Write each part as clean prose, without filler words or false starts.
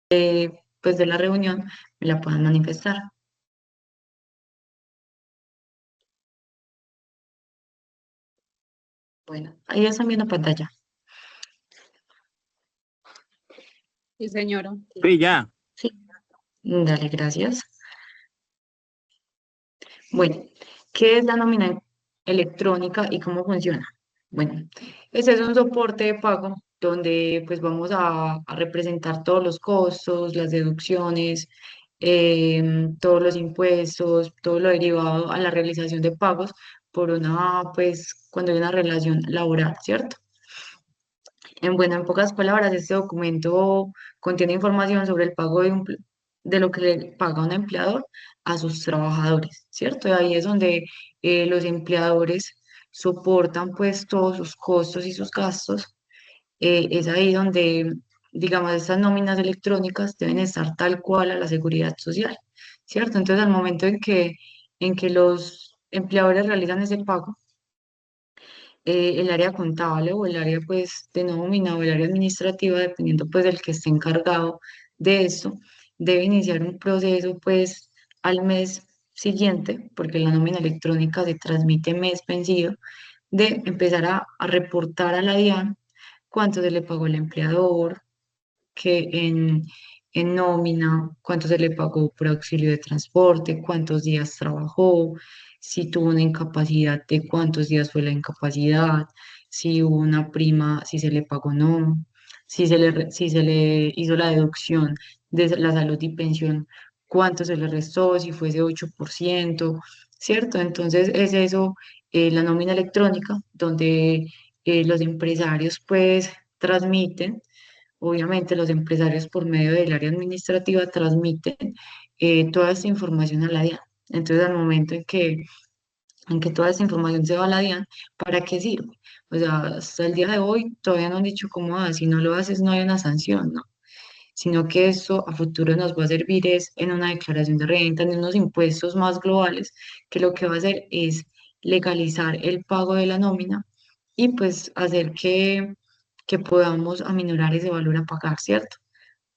pues de la reunión me la puedan manifestar. Bueno, ahí están viendo pantalla. Sí, señora. Sí, ya. Sí, dale, gracias. Bueno, ¿qué es la nómina electrónica y cómo funciona? Bueno, ese es un soporte de pago donde pues vamos a representar todos los costos, las deducciones, todos los impuestos, todo lo derivado a la realización de pagos por una, pues, cuando hay una relación laboral, ¿cierto? En pocas palabras, este documento contiene información sobre el pago de lo que le paga un empleador a sus trabajadores, ¿cierto? Y ahí es donde los empleadores soportan pues todos sus costos y sus gastos. Es ahí donde, digamos, estas nóminas electrónicas deben estar tal cual a la seguridad social, ¿cierto? Entonces, al momento en que los empleadores realizan ese pago, el área contable o el área pues de nómina o el área administrativa, dependiendo pues del que esté encargado de esto, debe iniciar un proceso pues al mes siguiente, porque la nómina electrónica se transmite mes vencido, de empezar a reportar a la DIAN cuánto se le pagó al empleador, que en nómina, cuánto se le pagó por auxilio de transporte, cuántos días trabajó, si tuvo una incapacidad, de cuántos días fue la incapacidad, si hubo una prima, si se le pagó o no, si se le hizo la deducción de la salud y pensión, cuánto se le restó, si fuese 8%, ¿cierto? Entonces es eso, la nómina electrónica, donde los empresarios pues transmiten. Obviamente los empresarios por medio del área administrativa transmiten toda esta información a la DIAN. Entonces, al momento en que toda esta información se va a la DIAN, ¿para qué sirve? O sea, hasta el día de hoy todavía no han dicho cómo, si no lo haces no hay una sanción, ¿no? Sino que eso a futuro nos va a servir es en una declaración de renta, en unos impuestos más globales, que lo que va a hacer es legalizar el pago de la nómina y pues hacer que podamos aminorar ese valor a pagar, ¿cierto?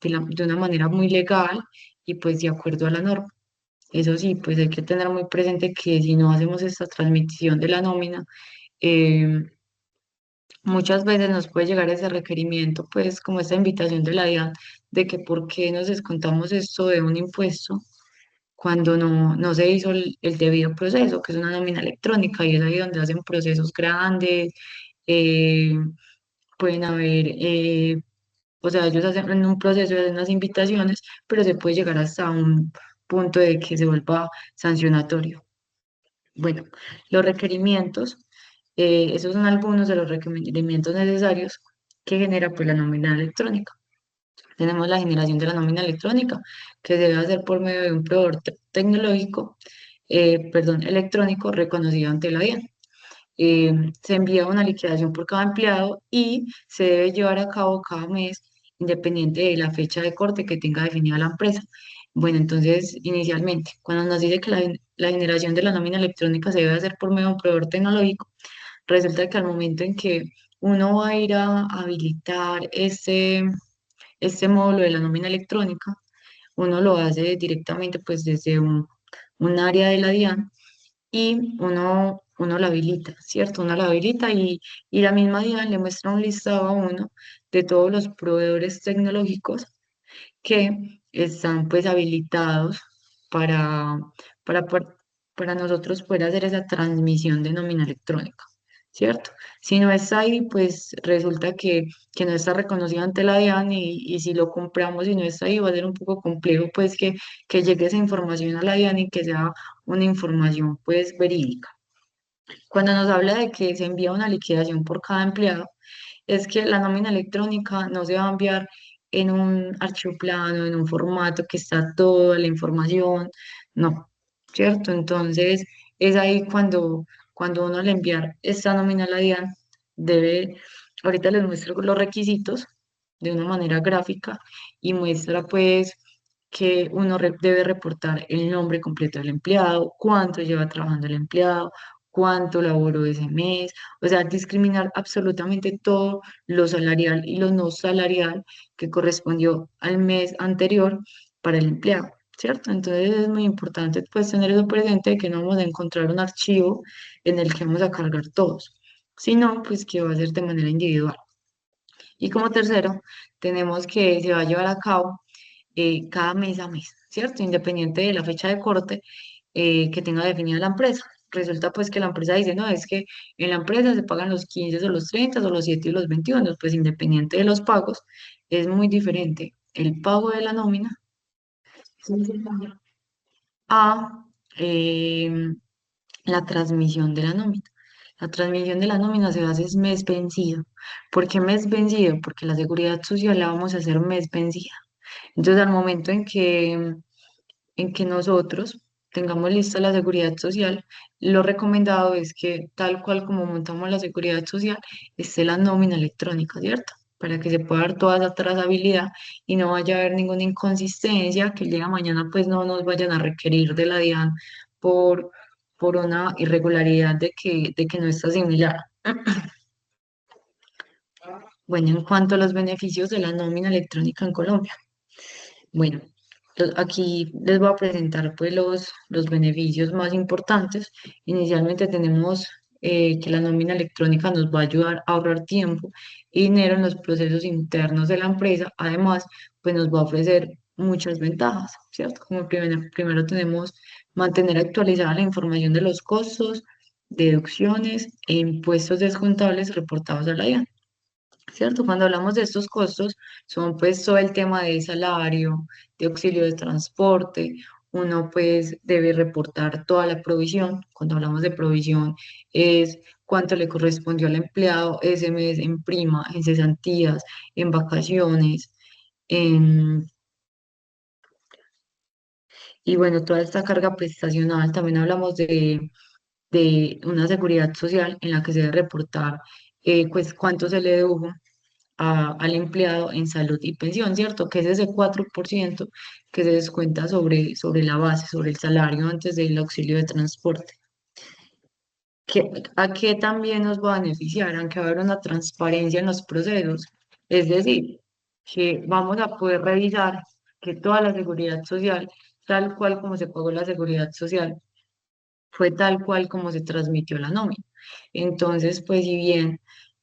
De una manera muy legal y pues de acuerdo a la norma. Eso sí, pues hay que tener muy presente que si no hacemos esta transmisión de la nómina, eh, muchas veces nos puede llegar ese requerimiento, pues como esta invitación de la DIAN, de que por qué nos descontamos esto de un impuesto cuando no se hizo el debido proceso, que es una nómina electrónica, y es ahí donde hacen procesos grandes, eh, pueden haber, o sea, ellos hacen un proceso de unas invitaciones, pero se puede llegar hasta un punto de que se vuelva sancionatorio. Bueno, los requerimientos, esos son algunos de los requerimientos necesarios que genera pues la nómina electrónica. Tenemos la generación de la nómina electrónica, que se debe hacer por medio de un proveedor tecnológico, perdón, electrónico reconocido ante la DIAN. Se envía una liquidación por cada empleado y se debe llevar a cabo cada mes, independiente de la fecha de corte que tenga definida la empresa. Bueno, entonces, inicialmente, cuando nos dice que la generación de la nómina electrónica se debe hacer por medio de un proveedor tecnológico, resulta que al momento en que uno va a ir a habilitar este módulo de la nómina electrónica, uno lo hace directamente pues desde un área de la DIAN y uno la habilita, ¿cierto? Uno la habilita y la misma DIAN le muestra un listado a uno de todos los proveedores tecnológicos que están pues habilitados para, para, para, para nosotros poder hacer esa transmisión de nómina electrónica, ¿cierto? Si no está ahí, pues resulta que no está reconocido ante la DIAN y si lo compramos y no está ahí, va a ser un poco complejo pues que llegue esa información a la DIAN y que sea una información pues verídica. Cuando nos habla de que se envía una liquidación por cada empleado, es que la nómina electrónica no se va a enviar en un archivo plano, en un formato que está toda la información, no, ¿cierto? Entonces, es ahí cuando uno al enviar esta nómina a la DIAN, debe, ahorita les muestro los requisitos de una manera gráfica y muestra pues que uno debe reportar el nombre completo del empleado, cuánto lleva trabajando el empleado, cuánto laboró ese mes, o sea, discriminar absolutamente todo lo salarial y lo no salarial que correspondió al mes anterior para el empleado, ¿cierto? Entonces es muy importante pues tener eso presente, que no vamos a encontrar un archivo en el que vamos a cargar todos, sino pues que va a ser de manera individual. Y como tercero, tenemos que se va a llevar a cabo cada mes a mes, ¿cierto? Independiente de la fecha de corte que tenga definida la empresa. Resulta pues que la empresa dice, no, es que en la empresa se pagan los 15 o los 30 o los 7 y los 21, pues independiente de los pagos, es muy diferente el pago de la nómina a la transmisión de la nómina. La transmisión de la nómina se hace es mes vencido. ¿Por qué mes vencido? Porque la seguridad social la vamos a hacer mes vencida. Entonces, al momento en que nosotros tengamos lista la seguridad social, lo recomendado es que tal cual como montamos la seguridad social, esté la nómina electrónica, ¿cierto? Para que se pueda dar toda esa trazabilidad y no vaya a haber ninguna inconsistencia, que el día de mañana pues no nos vayan a requerir de la DIAN por, por una irregularidad de que no está similar. Bueno, en cuanto a los beneficios de la nómina electrónica en Colombia. Bueno, aquí les voy a presentar pues los beneficios más importantes. Inicialmente tenemos que la nómina electrónica nos va a ayudar a ahorrar tiempo y dinero en los procesos internos de la empresa. Además, pues nos va a ofrecer muchas ventajas, ¿cierto? Como primero tenemos mantener actualizada la información de los costos, deducciones e impuestos descontables reportados a la DIAN. ¿Cierto? Cuando hablamos de estos costos, son pues todo el tema de salario, de auxilio de transporte, uno pues debe reportar toda la provisión. Cuando hablamos de provisión es cuánto le correspondió al empleado ese mes en prima, en cesantías, en vacaciones, en, y bueno, toda esta carga prestacional. También hablamos de una seguridad social en la que se debe reportar pues cuánto se le dedujo al empleado en salud y pensión, ¿cierto? Que es ese 4% que se descuenta sobre la base, sobre el salario antes del auxilio de transporte. ¿A qué también nos va a beneficiar? Aunque va a haber una transparencia en los procesos. Es decir, que vamos a poder revisar que toda la seguridad social, tal cual como se pagó la seguridad social, fue tal cual como se transmitió la nómina. Entonces, pues si bien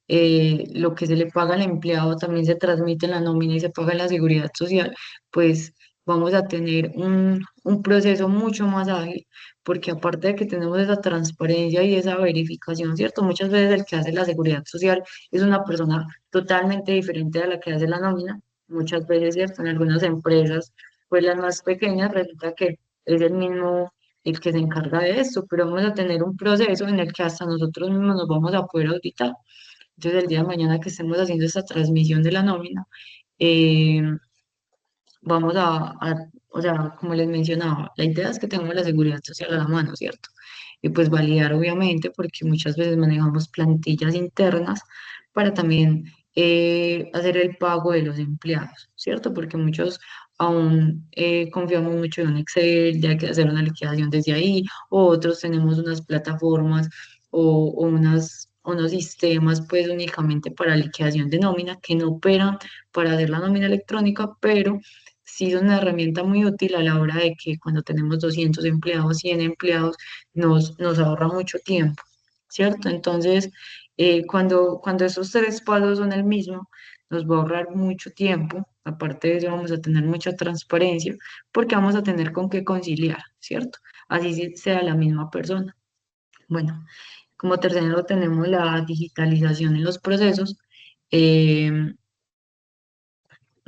lo que se le paga al empleado también se transmite en la nómina y se paga en la seguridad social, pues vamos a tener un proceso mucho más ágil, porque aparte de que tenemos esa transparencia y esa verificación, ¿cierto? Muchas veces el que hace la seguridad social es una persona totalmente diferente a la que hace la nómina. Muchas veces, ¿cierto? En algunas empresas, pues las más pequeñas, resulta que es el mismo el que se encarga de esto, pero vamos a tener un proceso en el que hasta nosotros mismos nos vamos a poder auditar. Entonces, el día de mañana que estemos haciendo esta transmisión de la nómina, eh, vamos o sea, como les mencionaba, la idea es que tengamos la seguridad social a la mano, ¿cierto? Y pues validar, obviamente, porque muchas veces manejamos plantillas internas para también hacer el pago de los empleados, ¿cierto? Porque muchos aún confiamos mucho en un Excel, ya hay que hacer una liquidación desde ahí, o otros tenemos unas plataformas o unos sistemas, pues únicamente para liquidación de nómina que no operan para hacer la nómina electrónica, pero sí es una herramienta muy útil a la hora de que cuando tenemos 200 empleados, 100 empleados, nos ahorra mucho tiempo, ¿cierto? Entonces, cuando esos tres pasos son el mismo, nos va a ahorrar mucho tiempo. Aparte de eso, vamos a tener mucha transparencia porque vamos a tener con qué conciliar, ¿cierto? Así sea la misma persona. Bueno, como tercero tenemos la digitalización en los procesos. Eh,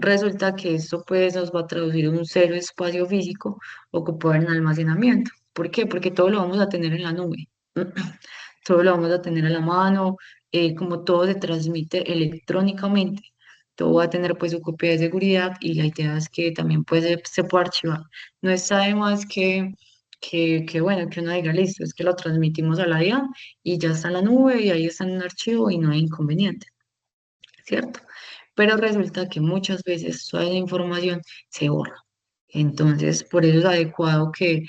Resulta que esto pues nos va a traducir un cero espacio físico ocupado en almacenamiento. ¿Por qué? Porque todo lo vamos a tener en la nube. Todo lo vamos a tener a la mano, como todo se transmite electrónicamente, todo va a tener pues su copia de seguridad y la idea es que también pues, se puede archivar. No está de más que bueno, que uno diga, listo, es que lo transmitimos a la DIAN y ya está en la nube y ahí está en un archivo y no hay inconveniente. ¿Cierto? Pero resulta que muchas veces toda esa información se borra. Entonces, por eso es adecuado que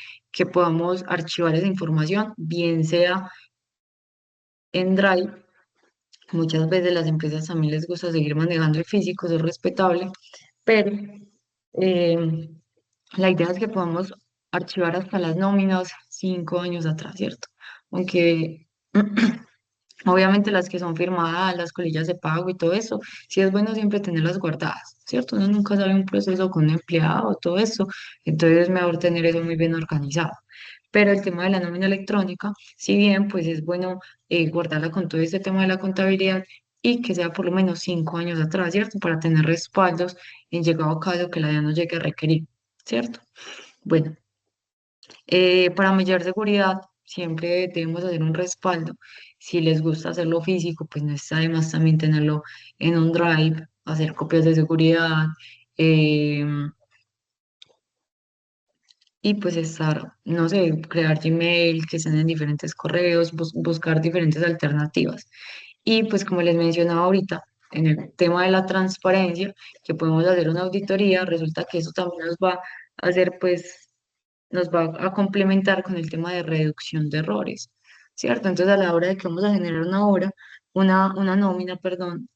podamos archivar esa información, bien sea en Drive. Muchas veces las empresas también les gusta seguir manejando el físico, eso es respetable, pero eh, la idea es que podamos archivar hasta las nóminas 5 años atrás, ¿cierto? Aunque obviamente las que son firmadas, las colillas de pago y todo eso, sí es bueno siempre tenerlas guardadas, ¿cierto? Uno nunca sabe un proceso con un empleado, todo eso, entonces es mejor tener eso muy bien organizado. Pero el tema de la nómina electrónica, si bien pues es bueno guardarla con todo este tema de la contabilidad y que sea por lo menos 5 años atrás, ¿cierto? Para tener respaldos en llegado caso que la DIAN nos llegue a requerir, ¿cierto? Bueno, para mayor seguridad, siempre debemos hacer un respaldo. Si les gusta hacerlo físico, pues no está de más también tenerlo en un drive, hacer copias de seguridad eh, y pues estar, no sé, crear Gmail, que estén en diferentes correos, buscar diferentes alternativas. Y pues como les mencionaba ahorita, en el tema de la transparencia, que podemos hacer una auditoría, resulta que eso también nos va a hacer pues nos va a complementar con el tema de reducción de errores, ¿cierto? Entonces, a la hora de que vamos a generar una nómina, perdón,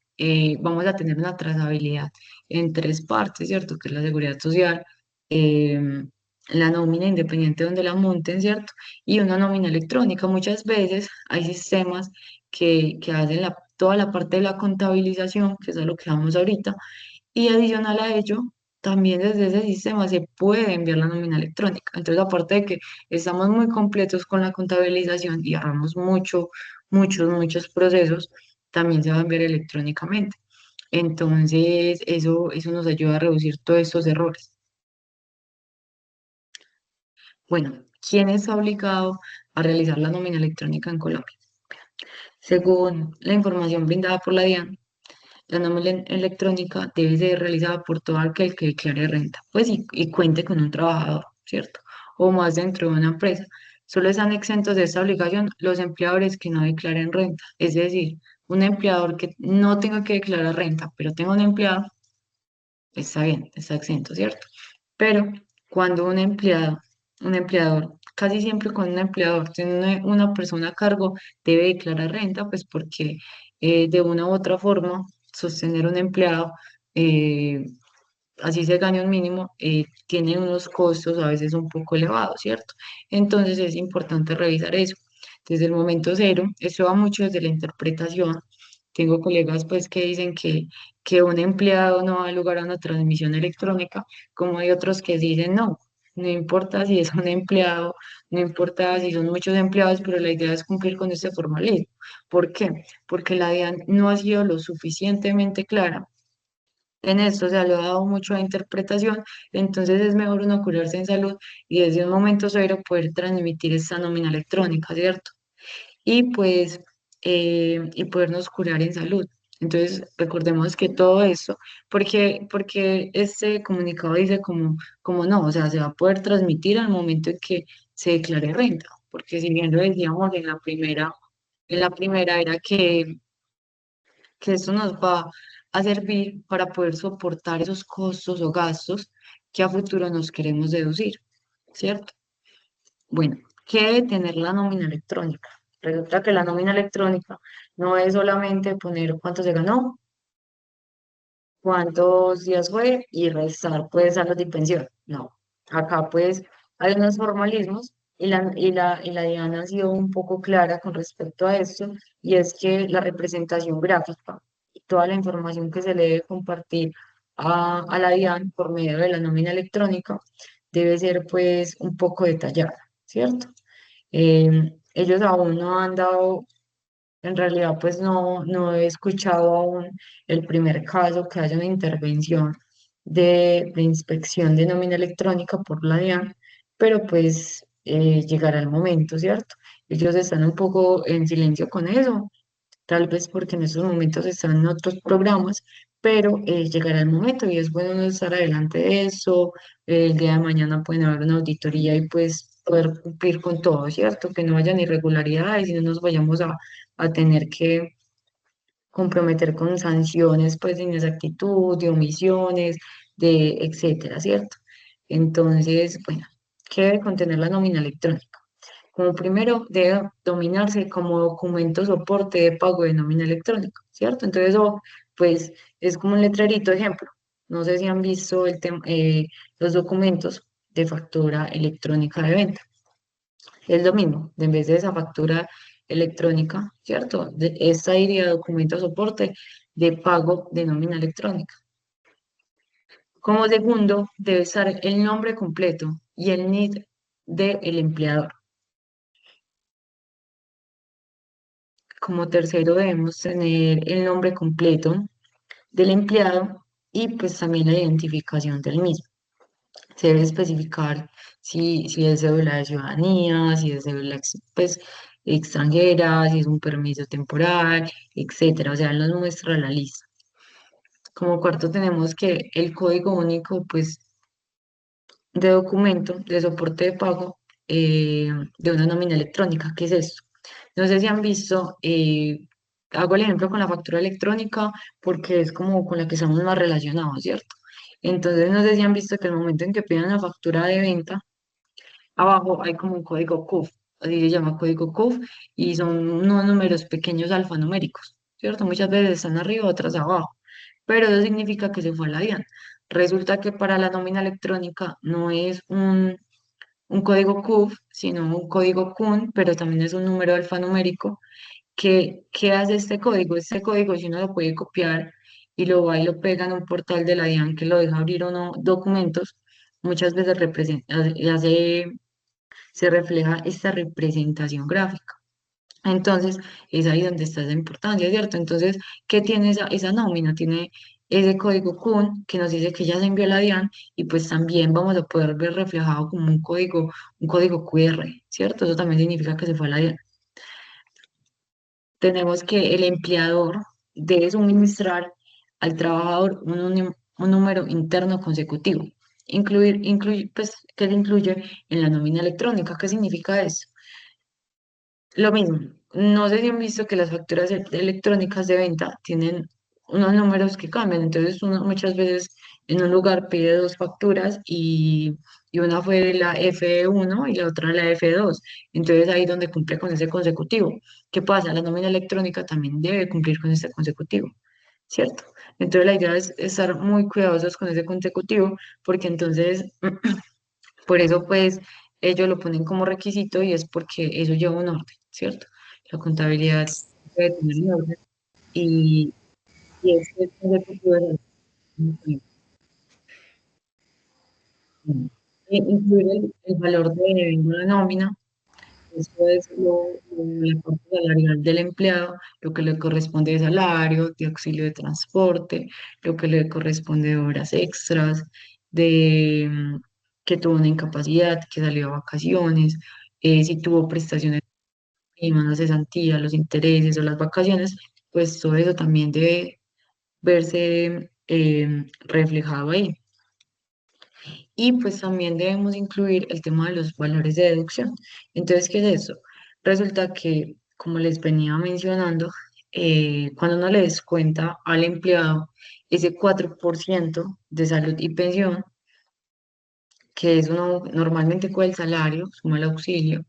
vamos a tener una trazabilidad en tres partes, ¿cierto? Que es la seguridad social, em, la nómina independiente donde la monten, ¿cierto? Y una nómina electrónica. Muchas veces hay sistemas que hacen toda la parte de la contabilización, que es a lo que vamos ahorita, y adicional a ello, también desde ese sistema se puede enviar la nómina electrónica. Entonces, aparte de que estamos muy completos con la contabilización y ahorramos muchos procesos, también se va a enviar electrónicamente. Entonces, eso nos ayuda a reducir todos estos errores. Bueno, ¿quién está obligado a realizar la nómina electrónica en Colombia? Según la información brindada por la DIAN, la nómina electrónica debe ser realizada por todo aquel que declare renta, pues y cuente con un trabajador, ¿cierto? O más dentro de una empresa. Solo están exentos de esta obligación los empleadores que no declaren renta. Es decir, un empleador que no tenga que declarar renta, pero tenga un empleado, está bien, está exento, ¿cierto? Pero cuando un empleador, casi siempre cuando un empleador tiene una persona a cargo, debe declarar renta, pues porque de una u otra forma sostener un empleado, eh, así se gane un mínimo, tiene unos costos a veces un poco elevados, ¿cierto? Entonces es importante revisar eso. Desde el momento cero, eso va mucho desde la interpretación. Tengo colegas pues que dicen que un empleado no da lugar a una transmisión electrónica, como hay otros que dicen no, no importa si es un empleado, no importa si son muchos empleados, pero la idea es cumplir con este formalismo. ¿Por qué? Porque la DIAN no ha sido lo suficientemente clara en esto, se le ha dado mucho a interpretación, entonces es mejor uno curarse en salud y desde un momento cero poder transmitir esta nómina electrónica, ¿cierto? Y pues, y podernos curar en salud. Entonces, recordemos que todo esto, porque este comunicado dice como no, o sea, se va a poder transmitir al momento en que se declare renta, porque si bien lo decíamos en la primera era que esto nos va a servir para poder soportar esos costos o gastos que a futuro nos queremos deducir, ¿cierto? Bueno, ¿qué debe tener la nómina electrónica? Resulta que la nómina electrónica no es solamente poner cuánto se ganó, cuántos días fue y restar pues a los de pensión. No, acá pues hay unos formalismos y la Diana ha sido un poco clara con respecto a esto y es que la representación gráfica y toda la información que se le debe compartir a la DIAN por medio de la nómina electrónica debe ser pues un poco detallada, ¿cierto? Ellos aún no han dado en realidad, pues no he escuchado aún el primer caso que haya una intervención de inspección de nómina electrónica por la DIAN, pero pues llegará el momento, ¿cierto? Ellos están un poco en silencio con eso, tal vez porque en estos momentos están en otros programas, pero llegará el momento y es bueno no estar adelante de eso. El día de mañana pueden haber una auditoría y pues poder cumplir con todo, ¿cierto? Que no hayan irregularidades y no nos vayamos a tener que comprometer con sanciones pues de inexactitud, de omisiones, de etcétera, ¿cierto? Entonces, bueno, ¿qué debe contener la nómina electrónica? Como primero debe dominarse como documento soporte de pago de nómina electrónica, ¿cierto? Entonces, eso, pues, es como un letrerito ejemplo. No sé si han visto los documentos de factura electrónica de venta. Es lo mismo, en vez de esa factura electrónica, ¿cierto? Esta iría documento soporte de pago de nómina electrónica. Como segundo, debe estar el nombre completo y el NID del empleador. Como tercero, debemos tener el nombre completo del empleado y pues también la identificación del mismo. Se debe especificar si es cédula de ciudadanía, si es cédula pues, extranjera, si es un permiso temporal, etcétera. O sea, nos muestra la lista. Como cuarto tenemos que el código único, pues, de documento de soporte de pago de una nómina electrónica. ¿Qué es esto? No sé si han visto, hago el ejemplo con la factura electrónica porque es como con la que estamos más relacionados, ¿cierto? Entonces, no sé si han visto que el momento en que piden una factura de venta, abajo hay como un código CUF, así se llama código CUF, y son unos números pequeños alfanuméricos, ¿cierto? Muchas veces están arriba, otras abajo, pero eso significa que se fue a la DIAN. Resulta que para la nómina electrónica no es un código CUF, sino un código CUN, pero también es un número alfanumérico. ¿Qué hace este código? Este código, si uno lo puede copiar y lo va y lo pega en un portal de la DIAN que lo deja abrir o no documentos, muchas veces se refleja esta representación gráfica. Entonces, es ahí donde está esa importancia, ¿cierto? Entonces, ¿qué tiene esa nómina? Tiene ese código CUN que nos dice que ya se envió a la DIAN y pues también vamos a poder ver reflejado como un código QR, ¿cierto? Eso también significa que se fue a la DIAN. Tenemos que el empleador debe suministrar al trabajador un número interno consecutivo. Pues, ¿qué se incluye en la nómina electrónica? ¿Qué significa eso? Lo mismo, no sé si han visto que las facturas electrónicas de venta tienen unos números que cambian, entonces uno muchas veces en un lugar pide dos facturas y una fue la F1 y la otra la F2, entonces ahí donde cumple con ese consecutivo. ¿Qué pasa? La nómina electrónica también debe cumplir con ese consecutivo, ¿cierto? Entonces la idea es estar muy cuidadosos con ese consecutivo porque entonces por eso, pues, ellos lo ponen como requisito y es porque eso lleva un orden, ¿cierto? La contabilidad debe tener un orden y, y este consecutivo es incluir el valor de una nómina, eso es la parte salarial del empleado, lo que le corresponde de salario, de auxilio de transporte, lo que le corresponde de horas extras, de que tuvo una incapacidad, que salió a vacaciones, si tuvo prestaciones primas, la cesantía, los intereses o las vacaciones, pues todo eso también debe verse reflejado ahí. Y pues también debemos incluir el tema de los valores de deducción. Entonces, ¿qué es eso? Resulta que, como les venía mencionando, cuando uno le descuenta al empleado ese 4% de salud y pensión, que es uno normalmente con el salario, suma el auxilio,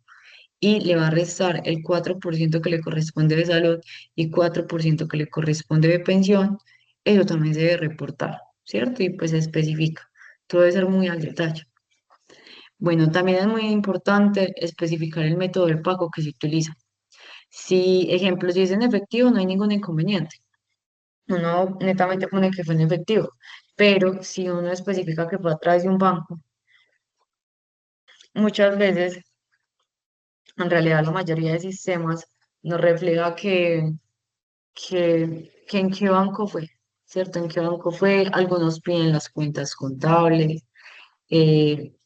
y le va a restar el 4% que le corresponde de salud y 4% que le corresponde de pensión, eso también se debe reportar, ¿cierto? Y pues se especifica. Todo debe ser muy al detalle. Bueno, también es muy importante especificar el método de pago que se utiliza. Si, ejemplo, si es en efectivo, no hay ningún inconveniente. Uno netamente pone que fue en efectivo, pero si uno especifica que fue a través de un banco, muchas veces, en realidad la mayoría de sistemas nos refleja que en qué banco fue, ¿cierto? En qué banco fue. Algunos piden las cuentas contables,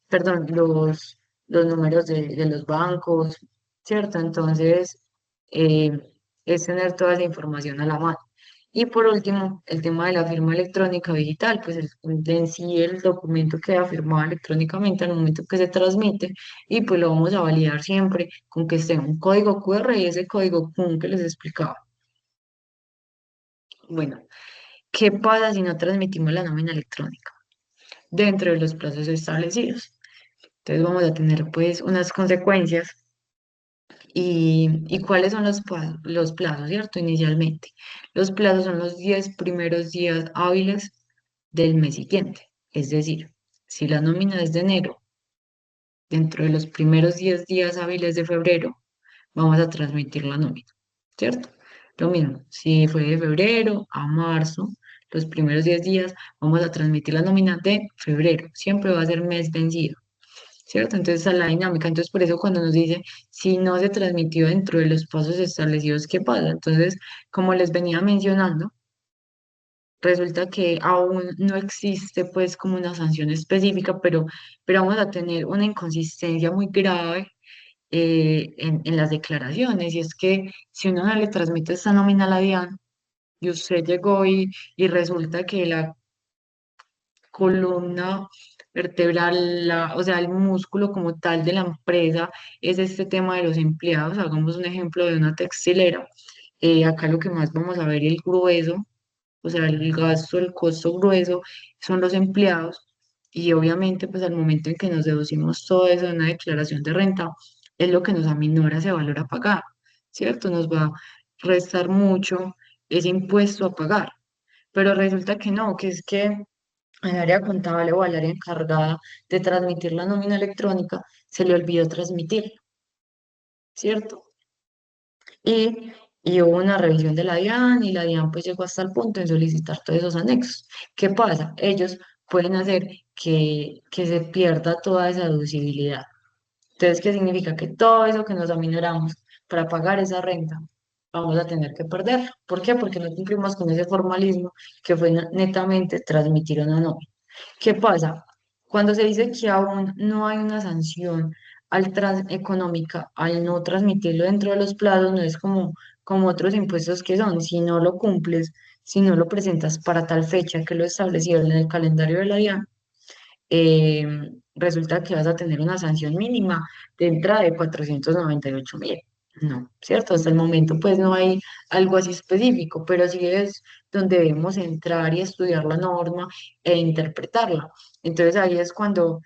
perdón, los números de los bancos, ¿cierto? Entonces, eh, es tener toda esa información a la mano. Y por último, el tema de la firma electrónica digital, pues en sí el documento queda firmado electrónicamente al momento que se transmite y pues lo vamos a validar siempre con que esté un código QR y ese código PUN que les explicaba. Bueno, ¿qué pasa si no transmitimos la nómina electrónica dentro de los plazos establecidos? Entonces vamos a tener pues unas consecuencias ¿Y cuáles son los plazos, cierto? Inicialmente, los plazos son los 10 primeros días hábiles del mes siguiente. Es decir, si la nómina es de enero, dentro de los primeros 10 días hábiles de febrero, vamos a transmitir la nómina, ¿cierto? Lo mismo, si fue de febrero a marzo, los primeros 10 días, vamos a transmitir la nómina de febrero. Siempre va a ser mes vencido. ¿Cierto? Entonces, esa es la dinámica. Entonces, por eso cuando nos dice, si no se transmitió dentro de los pasos establecidos, ¿qué pasa? Entonces, como les venía mencionando, resulta que aún no existe pues como una sanción específica, pero vamos a tener una inconsistencia muy grave en las declaraciones. Y es que si uno no le transmite esta nómina a la DIAN y usted llegó y resulta que la columna vertebral, o sea, el músculo como tal de la empresa es este tema de los empleados. Hagamos un ejemplo de una textilera. Acá lo que más vamos a ver el grueso, o sea, el gasto, el costo grueso son los empleados. Y obviamente, pues al momento en que nos deducimos todo eso de una declaración de renta, es lo que nos aminora ese valor a pagar, ¿cierto? Nos va a restar mucho ese impuesto a pagar. Pero resulta que no, que es que al área contable o al área encargada de transmitir la nómina electrónica se le olvidó transmitir, ¿cierto? Y, y hubo una revisión de la DIAN y la DIAN pues llegó hasta el punto de solicitar todos esos anexos. ¿Qué pasa? Ellos pueden hacer que se pierda toda esa deducibilidad. Entonces, ¿qué significa? Que todo eso que nos aminoramos para pagar esa renta, vamos a tener que perder. ¿Por qué? Porque no cumplimos con ese formalismo que fue netamente transmitir una nómina. ¿Qué pasa? Cuando se dice que aún no hay una sanción económica al no transmitirlo dentro de los plazos, no es como otros impuestos que son, si no lo cumples, si no lo presentas para tal fecha que lo establecieron en el calendario de la DIAN, eh, resulta que vas a tener una sanción mínima de entrada de 498.000. No, ¿cierto? Hasta el momento pues no hay algo así específico, pero sí es donde debemos entrar y estudiar la norma e interpretarla. Entonces ahí es cuando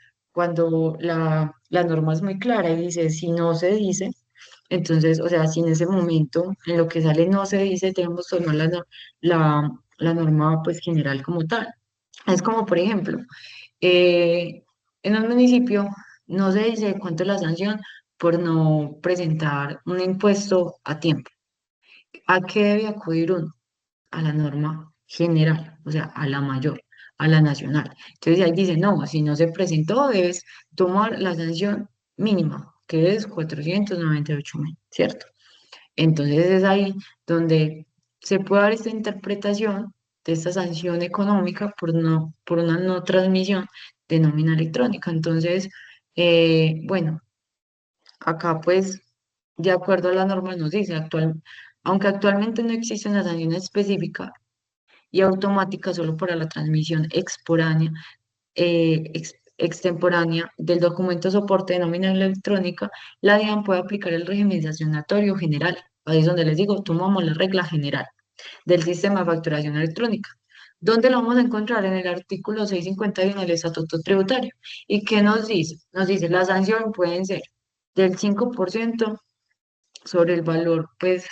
la norma es muy clara y dice, si no se dice, entonces, o sea, si en ese momento en lo que sale no se dice, tenemos que tomar la norma pues general como tal. Es como, por ejemplo, eh, en un municipio no se dice cuánto es la sanción por no presentar un impuesto a tiempo. ¿A qué debe acudir uno? A la norma general, o sea, a la mayor, a la nacional. Entonces ahí dice, no, si no se presentó, debes tomar la sanción mínima, que es 498.000, ¿cierto? Entonces es ahí donde se puede dar esta interpretación de esta sanción económica por una no transmisión de nómina electrónica. Entonces, bueno, acá pues, de acuerdo a la norma nos dice, aunque actualmente no existe una sanción específica y automática solo para la transmisión extemporánea del documento soporte de nómina electrónica, la DIAN puede aplicar el régimen sancionatorio general. Ahí es donde les digo, tomamos la regla general del sistema de facturación electrónica. ¿Dónde lo vamos a encontrar? En el artículo 651 del Estatuto Tributario. ¿Y qué nos dice? Nos dice, las sanciones pueden ser del 5% sobre el valor, pues,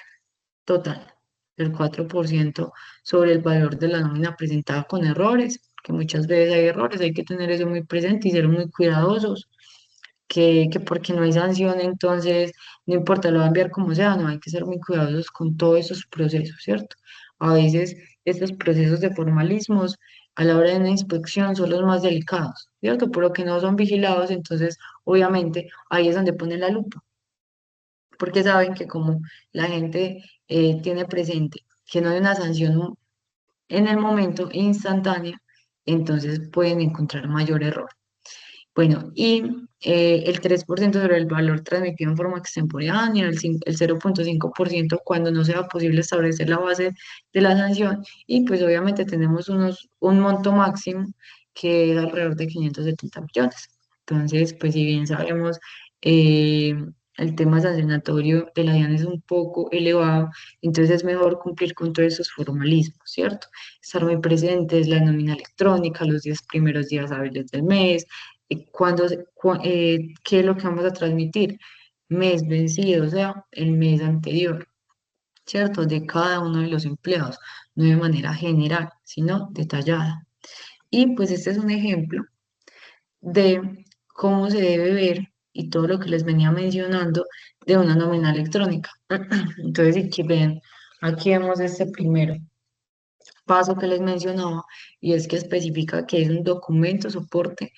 total, del 4% sobre el valor de la nómina presentada con errores, que muchas veces hay errores, hay que tener eso muy presente y ser muy cuidadosos, que porque no hay sanción, entonces no importa, lo va a enviar como sea, no hay que ser muy cuidadosos con todos esos procesos, ¿cierto? A veces estos procesos de formalismos a la hora de una inspección son los más delicados, ¿cierto? Por lo que no son vigilados, entonces obviamente ahí es donde ponen la lupa porque saben que como la gente tiene presente que no hay una sanción en el momento instantánea, entonces pueden encontrar mayor error. Bueno, y el 3% sobre el valor transmitido en forma extemporánea, el 0,5% cuando no sea posible establecer la base de la sanción, y pues obviamente tenemos un monto máximo que es alrededor de 570 millones. Entonces, pues si bien sabemos, eh, el tema sancionatorio de la DIAN es un poco elevado, entonces es mejor cumplir con todos esos formalismos, ¿cierto? Estar muy presentes, la nómina electrónica, los 10 primeros días hábiles del mes, qué es lo que vamos a transmitir. mes vencido, o sea, el mes anterior, ¿cierto? De cada uno de los empleados, no de manera general, sino detallada. Y pues este es un ejemplo de cómo se debe ver y todo lo que les venía mencionando de una nómina electrónica. Entonces, si que ven, aquí vemos este primero paso que les mencionaba y es que especifica que es un documento soporte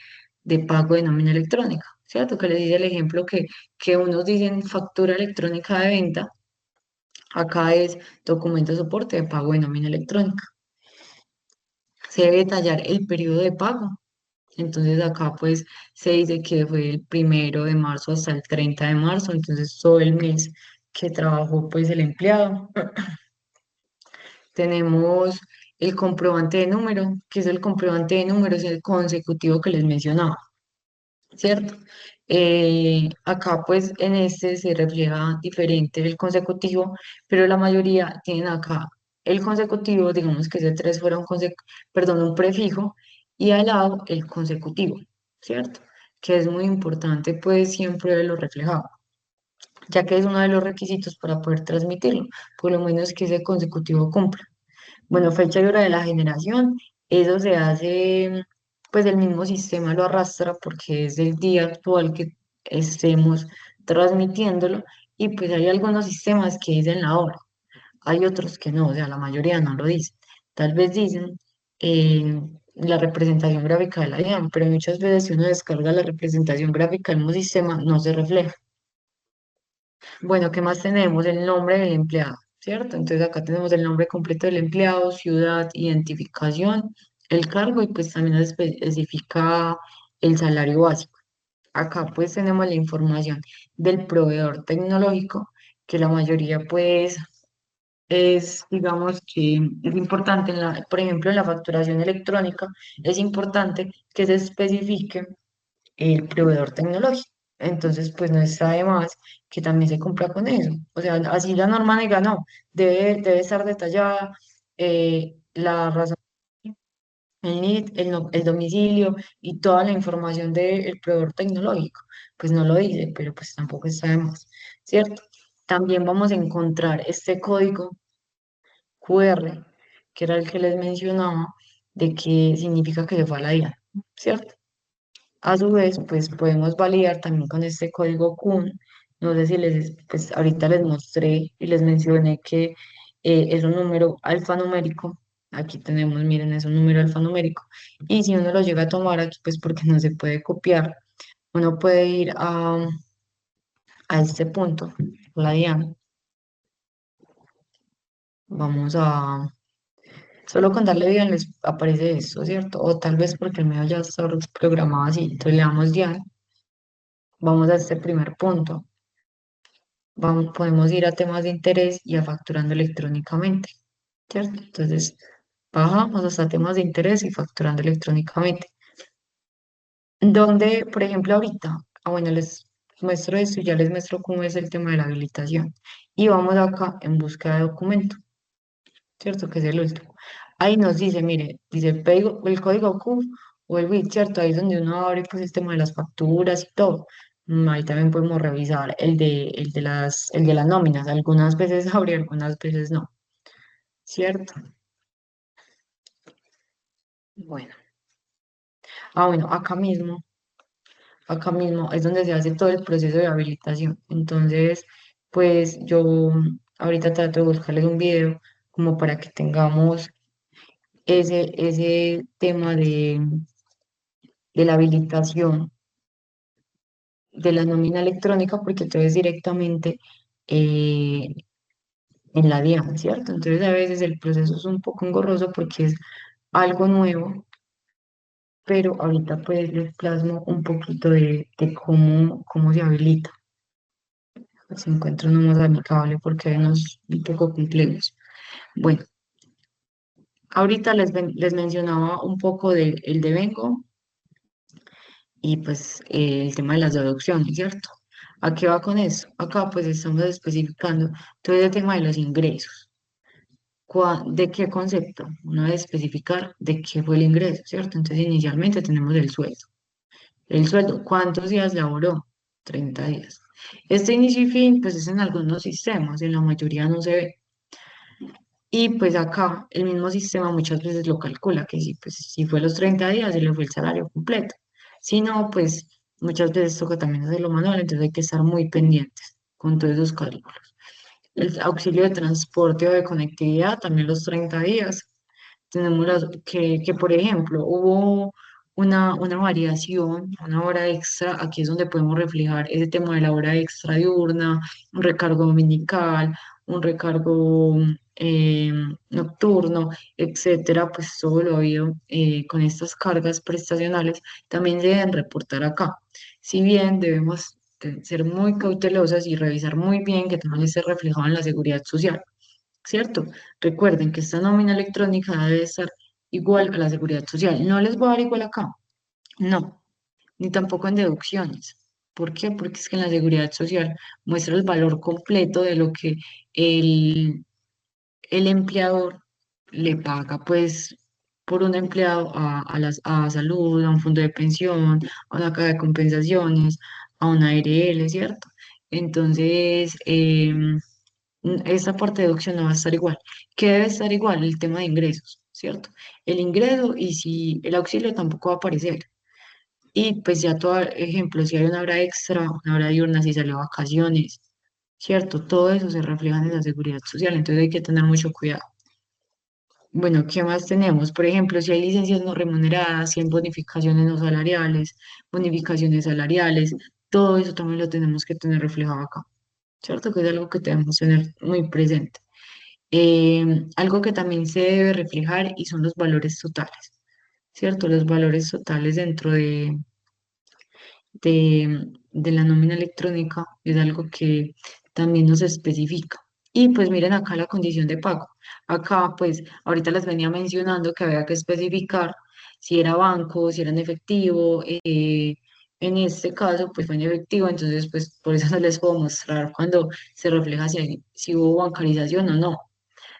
de pago de nómina electrónica, ¿cierto? Que les dice el ejemplo que unos dicen factura electrónica de venta, acá es documento soporte de pago de nómina electrónica. Se debe detallar el periodo de pago. Entonces acá pues se dice que fue el 1 de marzo hasta el 30 de marzo, entonces todo el mes que trabajó pues el empleado. Tenemos el comprobante de número, que es el comprobante de número, es el consecutivo que les mencionaba, ¿cierto? Acá pues en este se refleja diferente el consecutivo, pero la mayoría tienen acá el consecutivo, digamos que ese 3 fuera perdón, un prefijo, y al lado el consecutivo, ¿cierto? Que es muy importante pues siempre lo reflejado, ya que es uno de los requisitos para poder transmitirlo, por lo menos que ese consecutivo cumpla. Bueno, fecha y hora de la generación, eso se hace, pues el mismo sistema lo arrastra porque es el día actual que estemos transmitiéndolo y pues hay algunos sistemas que dicen la hora, hay otros que no, o sea, la mayoría no lo dicen. Tal vez dicen la representación gráfica de la IAM, pero muchas veces si uno descarga la representación gráfica del mismo sistema no se refleja. Bueno, ¿qué más tenemos? El nombre del empleado, ¿cierto? Entonces acá tenemos el nombre completo del empleado, ciudad, identificación, el cargo y pues también especifica el salario básico. Acá pues tenemos la información del proveedor tecnológico, que la mayoría pues es, digamos que es importante, por ejemplo, en la facturación electrónica, es importante que se especifique el proveedor tecnológico. Entonces, pues no está de más que también se cumpla con eso. O sea, así la norma diga, no, debe estar detallada la razón, el NID, el domicilio y toda la información del proveedor tecnológico. Pues no lo dice, pero pues tampoco está de más, ¿cierto? También vamos a encontrar este código QR, que era el que les mencionaba, de que significa que se fue a la IA, ¿cierto? A su vez, pues podemos validar también con este código CUN. No sé si pues ahorita les mostré y les mencioné que es un número alfanumérico. Aquí tenemos, miren, es un número alfanumérico. Y si uno lo llega a tomar aquí, pues porque no se puede copiar, uno puede ir a este punto, la diana. Vamos a, solo con darle bien les aparece esto, ¿cierto? O tal vez porque el mío ya está programado así. Entonces le damos diana. Vamos a este primer punto. Podemos ir a temas de interés y a facturando electrónicamente, ¿cierto? Entonces, bajamos hasta temas de interés y facturando electrónicamente. Donde, por ejemplo, ahorita, bueno, les muestro esto y ya les muestro cómo es el tema de la habilitación. Y vamos acá en búsqueda de documento, ¿cierto? Que es el último. Ahí nos dice, mire, dice el código Q o el BIT, ¿cierto? Ahí es donde uno abre pues el tema de las facturas y todo. Ahí también podemos revisar el de las nóminas. Algunas veces abre, algunas veces no, ¿cierto? Bueno, bueno, acá mismo es donde se hace todo el proceso de habilitación. Entonces, pues yo ahorita trato de buscarles un video como para que tengamos ese tema de la habilitación de la nómina electrónica, porque entonces directamente eh, en la DIAN, ¿cierto? Entonces a veces el proceso es un poco engorroso porque es algo nuevo, pero ahorita pues les plasmo un poquito de cómo se habilita. Se encuentra uno más amigable porque hay unos un poco complejos. Bueno, ahorita les mencionaba un poco del el devengo y pues el tema de las deducciones, ¿cierto? ¿A qué va con eso? Acá pues estamos especificando todo el tema de los ingresos. ¿De qué concepto? Uno debe especificar de qué fue el ingreso, ¿cierto? Entonces inicialmente tenemos el sueldo. El sueldo, ¿cuántos días laboró? 30 días. Este inicio y fin, pues es en algunos sistemas, en la mayoría no se ve. Y pues acá el mismo sistema muchas veces lo calcula, que si, pues, si fue los 30 días, se le fue el salario completo. Si no, pues muchas veces toca también hacerlo manual, entonces hay que estar muy pendientes con todos esos cálculos. El auxilio de transporte o de conectividad, también los 30 días. Tenemos que, por ejemplo, hubo una variación, una hora extra, aquí es donde podemos reflejar ese tema de la hora extra diurna, un recargo dominical, un recargo eh, nocturno, etcétera, pues todo lo habido con estas cargas prestacionales también se deben reportar acá. Si bien debemos ser muy cautelosas y revisar muy bien que también esté reflejado en la seguridad social. ¿Cierto? Recuerden que esta nómina electrónica debe estar igual a la seguridad social. No les voy a dar igual acá, no, ni tampoco en deducciones. ¿Por qué? Porque es que en la seguridad social muestra el valor completo de lo que el, el empleador le paga, pues, por un empleado a salud, a un fondo de pensión, a una caja de compensaciones, a una ARL, ¿cierto? Entonces, esta parte de deducción no va a estar igual. ¿Qué debe estar igual? El tema de ingresos, ¿cierto? El ingreso y si el auxilio tampoco va a aparecer. Y pues ya todo ejemplo, si hay una hora extra, una hora diurna, si salió a vacaciones, ¿cierto? Todo eso se refleja en la seguridad social, entonces hay que tener mucho cuidado. Bueno, ¿qué más tenemos? Por ejemplo, si hay licencias no remuneradas, si hay bonificaciones no salariales, bonificaciones salariales, todo eso también lo tenemos que tener reflejado acá, ¿cierto? Que es algo que debemos tener muy presente. Algo que también se debe reflejar y son los valores totales, ¿cierto? Los valores totales dentro de la nómina electrónica es algo que también nos especifica. Y pues miren acá la condición de pago. Acá pues ahorita les venía mencionando que había que especificar si era banco, si era en efectivo. En este caso pues fue en efectivo, entonces pues por eso no les puedo mostrar cuando se refleja si hubo bancarización o no.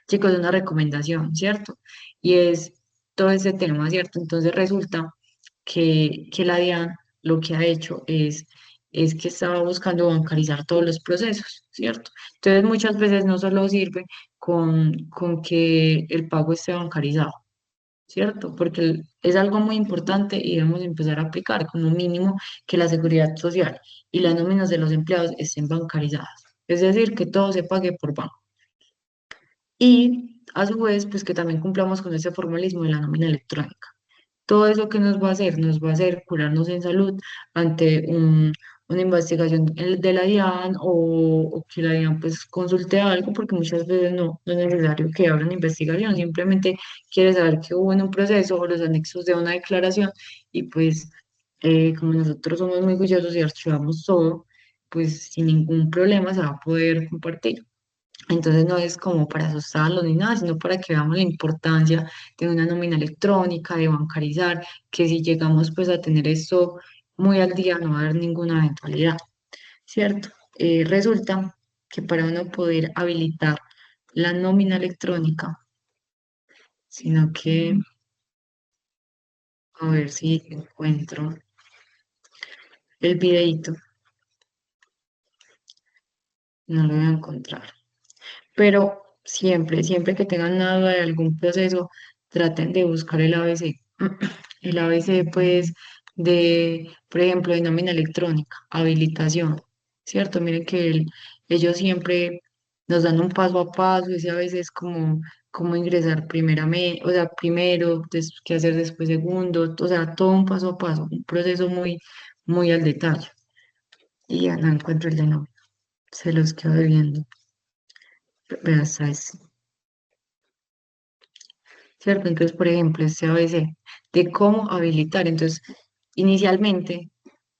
Chicos, es una recomendación, ¿cierto? Y es todo ese tema, ¿cierto? Entonces resulta que la DIAN lo que ha hecho es que estaba buscando bancarizar todos los procesos, ¿cierto? Entonces muchas veces no solo sirve con que el pago esté bancarizado, ¿cierto? Porque es algo muy importante y debemos empezar a aplicar como mínimo que la seguridad social y las nóminas de los empleados estén bancarizadas. Es decir, que todo se pague por banco. Y a su vez, pues que también cumplamos con ese formalismo de la nómina electrónica. Todo eso que nos va a hacer curarnos en salud ante una investigación de la DIAN o que la DIAN pues consulte algo, porque muchas veces no es necesario que abra una investigación, simplemente quiere saber qué hubo en un proceso o los anexos de una declaración y pues como nosotros somos muy juiciosos y archivamos todo, pues sin ningún problema se va a poder compartir. Entonces no es como para asustarlos ni nada, sino para que veamos la importancia de una nómina electrónica, de bancarizar, que si llegamos pues a tener esto muy al día no va a haber ninguna eventualidad, ¿cierto? Resulta que para uno poder habilitar la nómina electrónica, sino que, a ver si encuentro el videíto, no lo voy a encontrar. Pero siempre que tengan una duda de algún proceso, traten de buscar el ABC. El ABC, pues, por ejemplo, de nómina electrónica, habilitación, ¿cierto? Miren que ellos siempre nos dan un paso a paso, ese a veces es como ingresar primeramente, o sea, primero, qué hacer después segundo, o sea, todo un paso a paso, un proceso muy al detalle. Y ya no encuentro el de nómina, se los quedo viendo. Pero hasta ese. ¿Cierto? Entonces, por ejemplo, este ABC de cómo habilitar. Entonces, inicialmente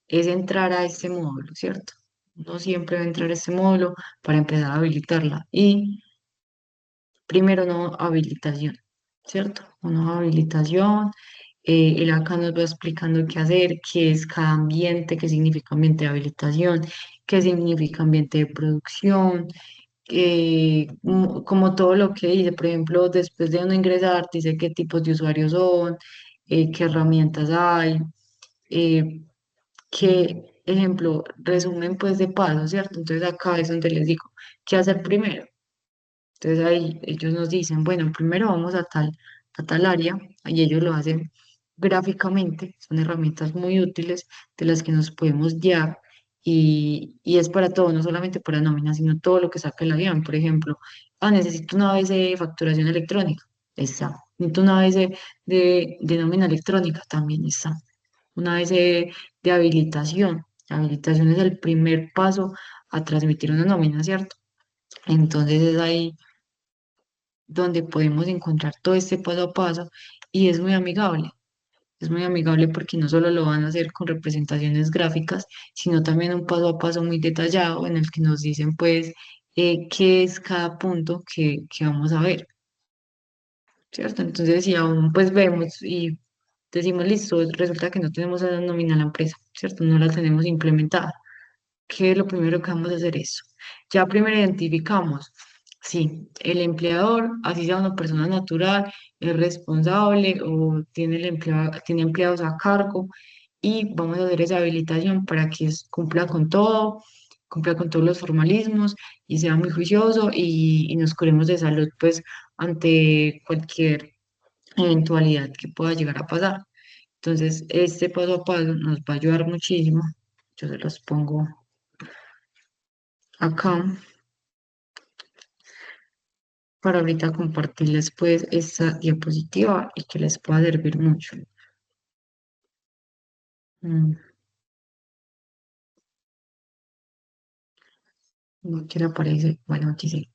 es entrar a este módulo, ¿cierto? No siempre va a entrar a este módulo para empezar a habilitarla. Y primero no habilitación, ¿cierto? Una habilitación. Él acá nos va explicando qué hacer, qué es cada ambiente, qué significa ambiente de habilitación, qué significa ambiente de producción, como todo lo que dice, por ejemplo, después de uno ingresar, dice qué tipos de usuarios son, qué herramientas hay, eh, ejemplo, resumen pues de pasos, ¿cierto? Entonces acá es donde les digo, ¿qué hacer primero? Entonces ahí ellos nos dicen, bueno, primero vamos a tal área, y ellos lo hacen gráficamente, son herramientas muy útiles de las que nos podemos guiar y es para todo, no solamente para nómina, sino todo lo que saca el avión. Por ejemplo, necesito una vez de facturación electrónica, está. Necesito una vez de nómina electrónica, también está. Una vez de habilitación. La habilitación es el primer paso a transmitir una nómina, ¿cierto? Entonces es ahí donde podemos encontrar todo este paso a paso y es muy amigable. Es muy amigable porque no solo lo van a hacer con representaciones gráficas, sino también un paso a paso muy detallado en el que nos dicen pues qué es cada punto que vamos a ver, ¿cierto? Entonces si aún pues vemos y decimos listo, resulta que no tenemos a nómina a la empresa, ¿cierto? No la tenemos implementada. ¿Qué es lo primero que vamos a hacer eso? Ya primero identificamos si el empleador, así sea una persona natural, es responsable o tiene, tiene empleados a cargo y vamos a hacer esa habilitación para que cumpla con todos los formalismos y sea muy juicioso y nos curemos de salud pues ante cualquier eventualidad que pueda llegar a pasar. Entonces, este paso a paso nos va a ayudar muchísimo. Yo se los pongo acá para ahorita compartirles pues esta diapositiva y que les pueda servir mucho. Mm, no quiero aparecer, bueno, aquí sí.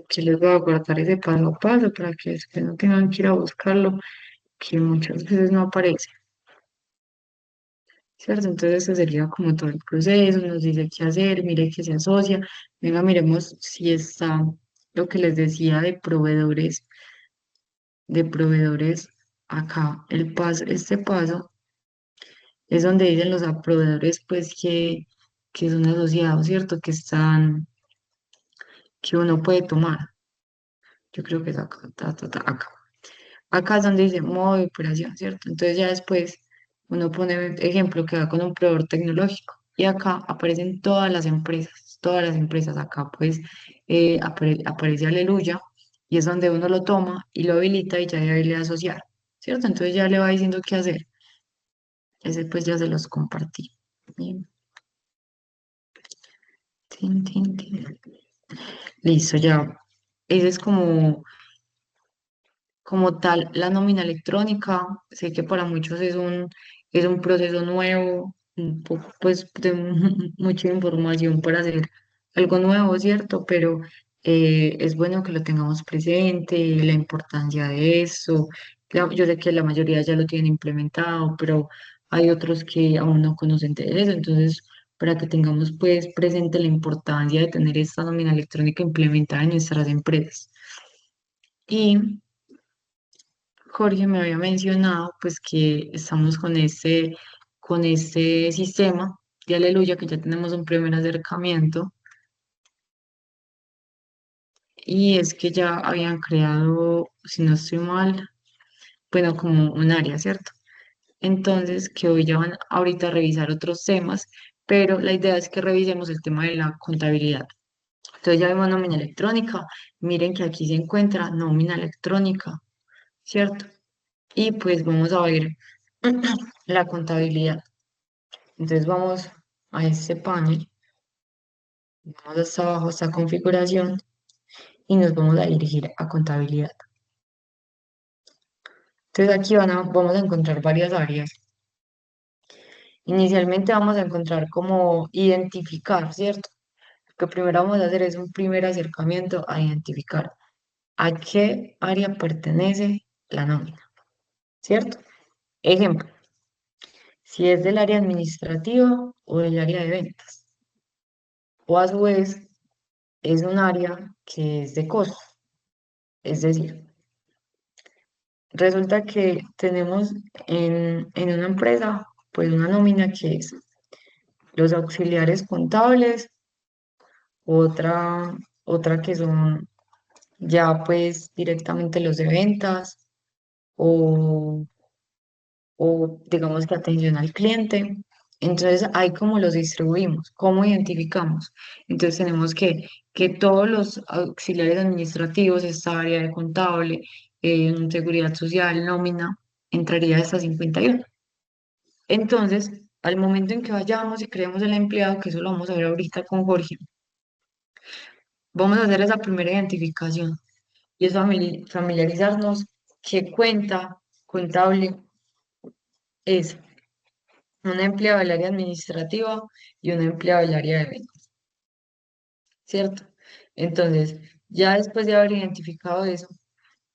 Que les voy a guardar ese paso a paso para que después no tengan que ir a buscarlo, que muchas veces no aparece, ¿cierto? Entonces ese sería como todo el proceso, nos dice qué hacer, mire que se asocia, venga, miremos si está lo que les decía de proveedores acá, el paso, este paso es donde dicen los proveedores pues que son asociados, ¿cierto? Que están, que uno puede tomar. Yo creo que es acá, acá. Acá es donde dice modo de operación, ¿cierto? Entonces ya después uno pone ejemplo que va con un proveedor tecnológico y acá aparecen todas las empresas acá pues aparece Aleluya y es donde uno lo toma y lo habilita y ya debe le asociar, ¿cierto? Entonces ya le va diciendo qué hacer. Ese pues ya se los compartí. Bien. Tin, tin, tin. Listo, ya. Ese es como tal la nómina electrónica. Sé que para muchos es un proceso nuevo, un poco pues de mucha información para hacer algo nuevo, ¿cierto? Pero es bueno que lo tengamos presente, la importancia de eso. Yo sé que la mayoría ya lo tienen implementado, pero hay otros que aún no conocen de eso. Entonces, para que tengamos pues presente la importancia de tener esta nómina electrónica implementada en nuestras empresas. Y Jorge me había mencionado pues que estamos con este sistema de Aleluya, que ya tenemos un primer acercamiento, y es que ya habían creado, si no estoy mal, bueno, como un área, ¿cierto? Entonces, que hoy ya van ahorita a revisar otros temas, pero la idea es que revisemos el tema de la contabilidad. Entonces ya vemos nómina electrónica, miren que aquí se encuentra nómina electrónica, ¿cierto? Y pues vamos a ver la contabilidad. Entonces vamos a este panel, vamos hasta abajo, esta configuración y nos vamos a dirigir a contabilidad. Entonces aquí vamos a encontrar varias áreas. Inicialmente vamos a encontrar como identificar, ¿cierto? Lo que primero vamos a hacer es un primer acercamiento a identificar a qué área pertenece la nómina, ¿cierto? Ejemplo, si es del área administrativa o del área de ventas, o a su vez es un área que es de costos, es decir, resulta que tenemos en una empresa, pues una nómina que es los auxiliares contables, otra, otra que son ya pues directamente los de ventas o, o digamos que atención al cliente. Entonces, ahí cómo los distribuimos, cómo identificamos. Entonces, tenemos que todos los auxiliares administrativos, esta área de contable, seguridad social, nómina, entraría a esta 51. Entonces, al momento en que vayamos y creemos el empleado, que eso lo vamos a ver ahorita con Jorge, vamos a hacer esa primera identificación y es familiarizarnos qué cuenta contable es un empleado del área administrativa y un empleado del área de ventas, ¿cierto? Entonces, ya después de haber identificado eso,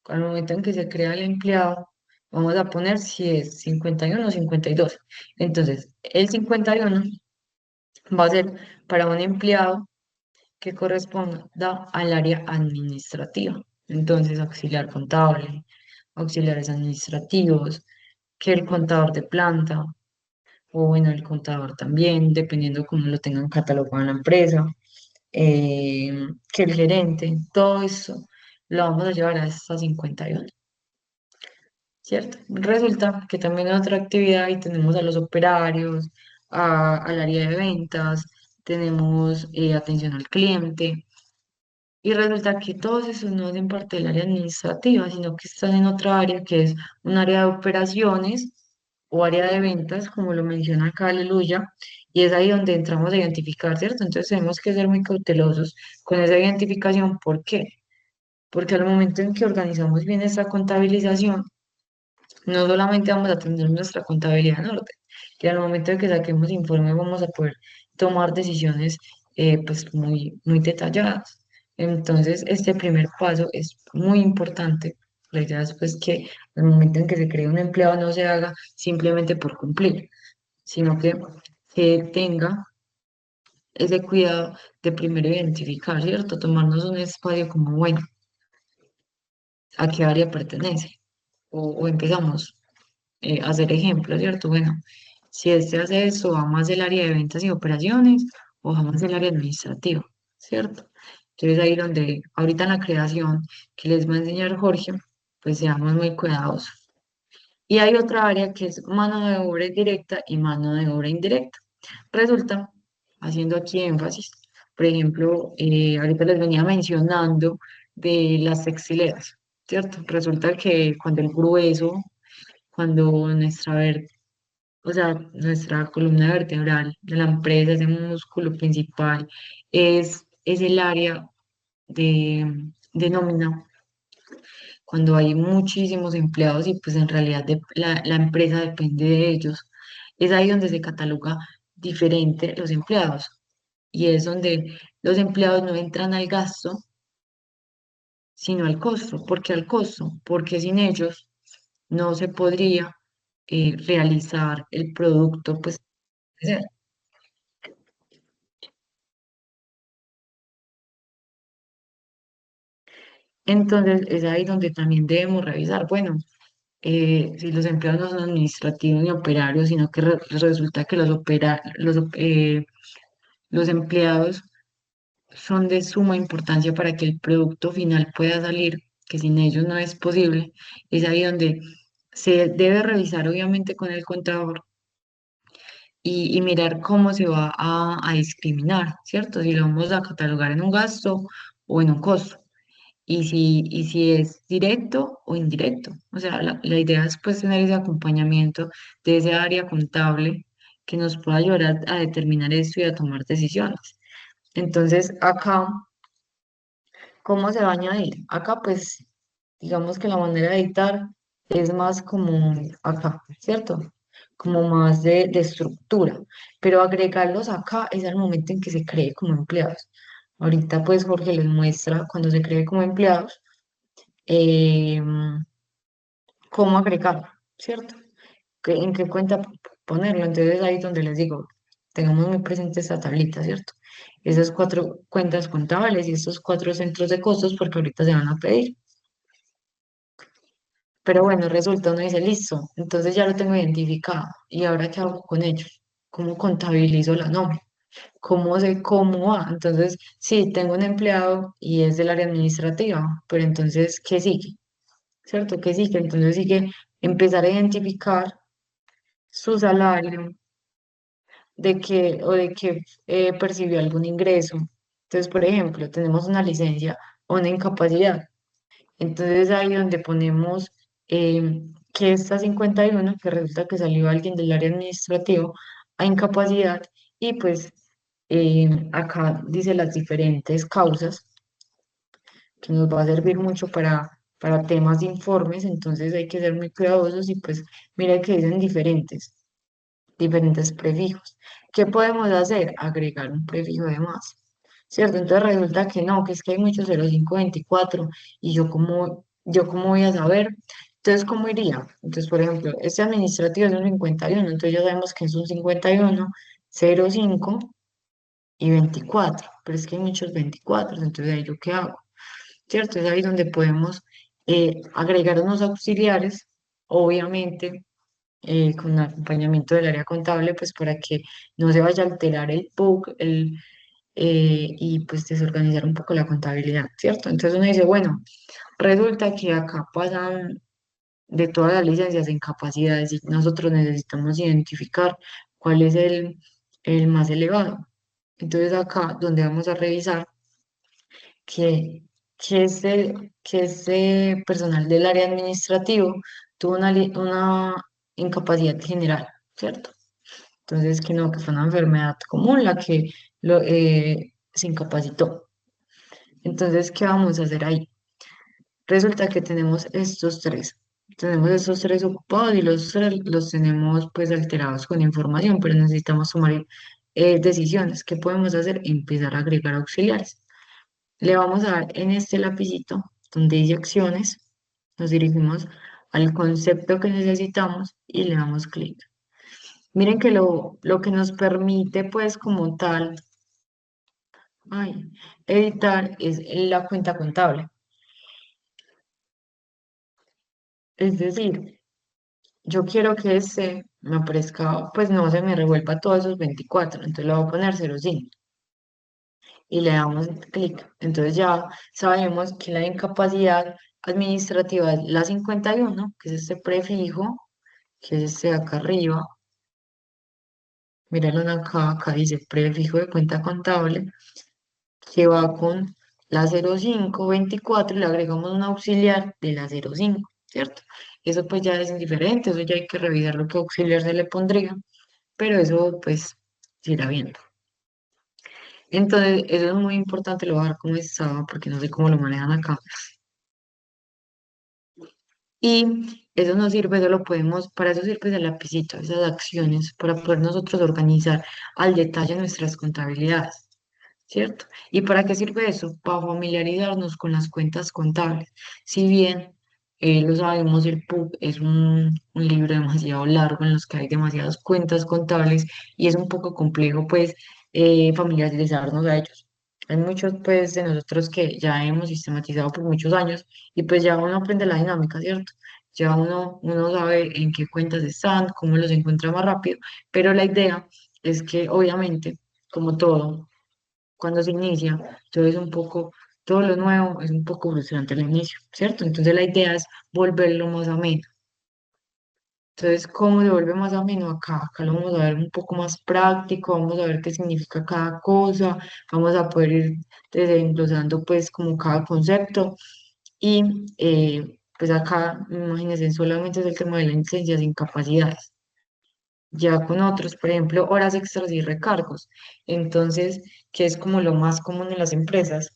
al momento en que se crea el empleado, vamos a poner si es 51 o 52. Entonces, el 51 va a ser para un empleado que corresponda al área administrativa. Entonces, auxiliar contable, auxiliares administrativos, que el contador de planta, o bueno, el contador también, dependiendo cómo lo tengan catalogado en la empresa, que el gerente, todo eso lo vamos a llevar a esta 51, ¿cierto? Resulta que también en otra actividad ahí tenemos a los operarios, al área de ventas, tenemos atención al cliente. Y resulta que todos esos no hacen parte del área administrativa, sino que están en otra área que es un área de operaciones o área de ventas, como lo menciona acá Aleluya, y es ahí donde entramos a identificar, ¿cierto? Entonces tenemos que ser muy cautelosos con esa identificación. ¿Por qué? Porque al momento en que organizamos bien esta contabilización, no solamente vamos a tener nuestra contabilidad en orden, que al momento de que saquemos informe vamos a poder tomar decisiones pues muy detalladas. Entonces, este primer paso es muy importante. La idea es pues que al momento en que se cree un empleado no se haga simplemente por cumplir, sino que tenga ese cuidado de primero identificar, ¿cierto? Tomarnos un espacio como, bueno, ¿a qué área pertenece? O empezamos hacer ejemplos, ¿cierto? Bueno, si este hace esto, va más del área de ventas y operaciones o va más del área administrativa, ¿cierto? Entonces ahí donde ahorita en la creación que les va a enseñar Jorge, pues seamos muy cuidadosos. Y hay otra área que es mano de obra directa y mano de obra indirecta. Resulta, haciendo aquí énfasis, por ejemplo, ahorita les venía mencionando de las textileras, ¿cierto? Resulta que cuando el grueso, cuando o sea, nuestra columna vertebral de la empresa, ese músculo principal, es el área de nómina, cuando hay muchísimos empleados y pues en realidad la empresa depende de ellos, es ahí donde se cataloga diferente los empleados y es donde los empleados no entran al gasto, sino al costo. ¿Por qué al costo? Porque sin ellos no se podría realizar el producto, pues. Entonces, es ahí donde también debemos revisar, bueno, si los empleados no son administrativos ni operarios, sino que resulta que los empleados son de suma importancia para que el producto final pueda salir, que sin ellos no es posible, es ahí donde se debe revisar obviamente con el contador y mirar cómo se va a discriminar, ¿cierto? Si lo vamos a catalogar en un gasto o en un costo. Y si es directo o indirecto. O sea, la idea es pues tener ese acompañamiento de ese área contable que nos pueda ayudar a determinar esto y a tomar decisiones. Entonces, acá, ¿cómo se va a añadir? Acá, pues, digamos que la manera de editar es más como acá, ¿cierto? Como más de estructura. Pero agregarlos acá es al momento en que se cree como empleados. Ahorita, pues, Jorge les muestra cuando se cree como empleados eh, cómo agregarlo, ¿cierto? En qué cuenta ponerlo. Entonces ahí es donde les digo, tengamos muy presente esta tablita, ¿cierto? Esas cuatro cuentas contables y estos cuatro centros de costos porque ahorita se van a pedir. Pero bueno, resulta, uno dice, listo, entonces ya lo tengo identificado. ¿Y ahora qué hago con ellos? ¿Cómo contabilizo la nómina? ¿Cómo sé cómo va? Entonces, sí, tengo un empleado y es del área administrativa, pero entonces, ¿qué sigue? ¿Cierto? ¿Qué sigue? Entonces sigue empezar a identificar su salario, de que percibió algún ingreso. Entonces, por ejemplo, tenemos una licencia o una incapacidad. Entonces ahí donde ponemos que está 51 que resulta que salió alguien del área administrativo a incapacidad y pues acá dice las diferentes causas que nos va a servir mucho para temas de informes, entonces hay que ser muy cuidadosos y pues mira que dicen diferentes prefijos. ¿Qué podemos hacer? Agregar un prefijo de más, ¿cierto? Entonces resulta que no, que es que hay muchos 0524 y yo cómo voy a saber. Entonces, ¿cómo iría? Entonces, por ejemplo, este administrativo es un 51, entonces ya sabemos que es un 51, 05 y 24, pero es que hay muchos 24, entonces ahí yo qué hago, ¿cierto? Es ahí donde podemos agregar unos auxiliares, obviamente con acompañamiento del área contable, pues para que no se vaya a alterar el book y pues desorganizar un poco la contabilidad, ¿cierto? Entonces uno dice, bueno, resulta que acá pasan de todas las licencias en capacidades y nosotros necesitamos identificar cuál es el más elevado. Entonces acá donde vamos a revisar que ese personal del área administrativo tuvo una incapacidad general, ¿cierto? Entonces, que no, que fue una enfermedad común la que se incapacitó. Entonces, ¿qué vamos a hacer ahí? Resulta que tenemos estos tres. Tenemos estos tres ocupados y los tres los tenemos pues alterados con información, pero necesitamos tomar decisiones. ¿Qué podemos hacer? Empezar a agregar auxiliares. Le vamos a dar en este lapicito donde dice acciones, nos dirigimos al concepto que necesitamos y le damos clic. Miren que lo que nos permite, pues, como tal, ay, editar es la cuenta contable. Es decir, yo quiero que ese me aparezca, pues no se me revuelva todos esos 24, entonces le voy a poner 0,5 y le damos clic. Entonces ya sabemos que la incapacidad administrativa es la 51, que es este prefijo, que es este de acá arriba. Mírenlo acá, acá dice prefijo de cuenta contable, que va con la 0524 y le agregamos un auxiliar de la 05, ¿cierto? Eso pues ya es indiferente, eso ya hay que revisar lo que auxiliar se le pondría, pero eso pues se irá viendo. Entonces, eso es muy importante, lo voy a dejar como estaba porque no sé cómo lo manejan acá. Y eso nos sirve, eso lo podemos, para eso sirve el lapicito, esas acciones, para poder nosotros organizar al detalle nuestras contabilidades. ¿Cierto? ¿Y para qué sirve eso? Para familiarizarnos con las cuentas contables. Si bien lo sabemos, el PUC es un libro demasiado largo en los que hay demasiadas cuentas contables y es un poco complejo, pues, familiarizarnos a ellos. Hay muchos, pues, de nosotros que ya hemos sistematizado por muchos años y pues ya uno aprende la dinámica, ¿cierto? Ya uno sabe en qué cuentas están, cómo los encuentra más rápido, pero la idea es que obviamente, como todo, cuando se inicia, todo lo nuevo es un poco frustrante al inicio, ¿cierto? Entonces la idea es volverlo más ameno. Entonces, ¿cómo se vuelve más ameno acá? Acá lo vamos a ver un poco más práctico, vamos a ver qué significa cada cosa, vamos a poder ir desglosando pues como cada concepto y pues acá, imagínense, solamente es el tema de las licencias e incapacidades. Ya con otros, por ejemplo, horas extras y recargos. Entonces, que es como lo más común en las empresas.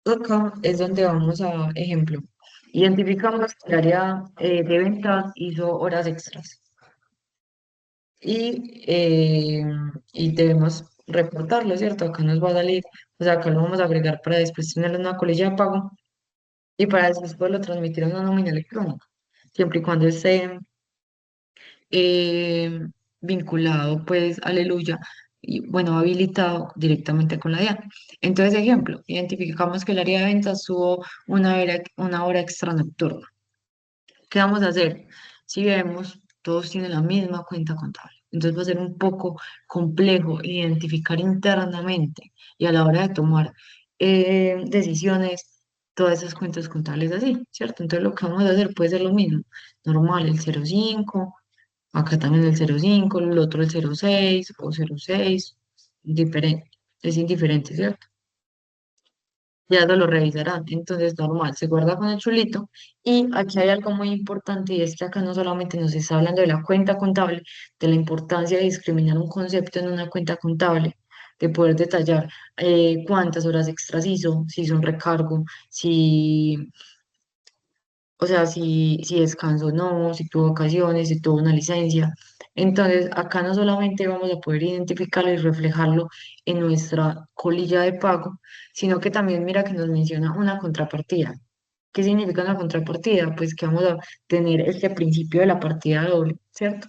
Acá es donde vamos a, ejemplo, identificamos que el área de ventas hizo horas extras y debemos reportarlo, ¿cierto? Acá nos va a salir, o sea, acá lo vamos a agregar para después tener una colilla de pago y para después poderlo transmitir a una nómina electrónica, siempre y cuando esté eh, vinculado, pues, aleluya, y bueno, habilitado directamente con la DIAN. Entonces, ejemplo, identificamos que el área de ventas tuvo una hora extra nocturna. ¿Qué vamos a hacer? Si vemos todos tienen la misma cuenta contable. Entonces va a ser un poco complejo identificar internamente y a la hora de tomar decisiones todas esas cuentas contables así, ¿cierto? Entonces lo que vamos a hacer puede ser lo mismo, normal, el 0,5, acá también el 0,5, el otro el 0,6 o 0,6, diferente, es indiferente, ¿cierto? Ya eso lo revisarán. Entonces, normal, se guarda con el chulito. Y aquí hay algo muy importante y es que acá no solamente nos está hablando de la cuenta contable, de la importancia de discriminar un concepto en una cuenta contable, de poder detallar cuántas horas extras hizo, si hizo un recargo, si o sea, si descansó o no, si tuvo vacaciones, si tuvo una licencia. Entonces, acá no solamente vamos a poder identificarlo y reflejarlo en nuestra colilla de pago, sino que también mira que nos menciona una contrapartida. ¿Qué significa una contrapartida? Pues que vamos a tener este principio de la partida doble, ¿cierto?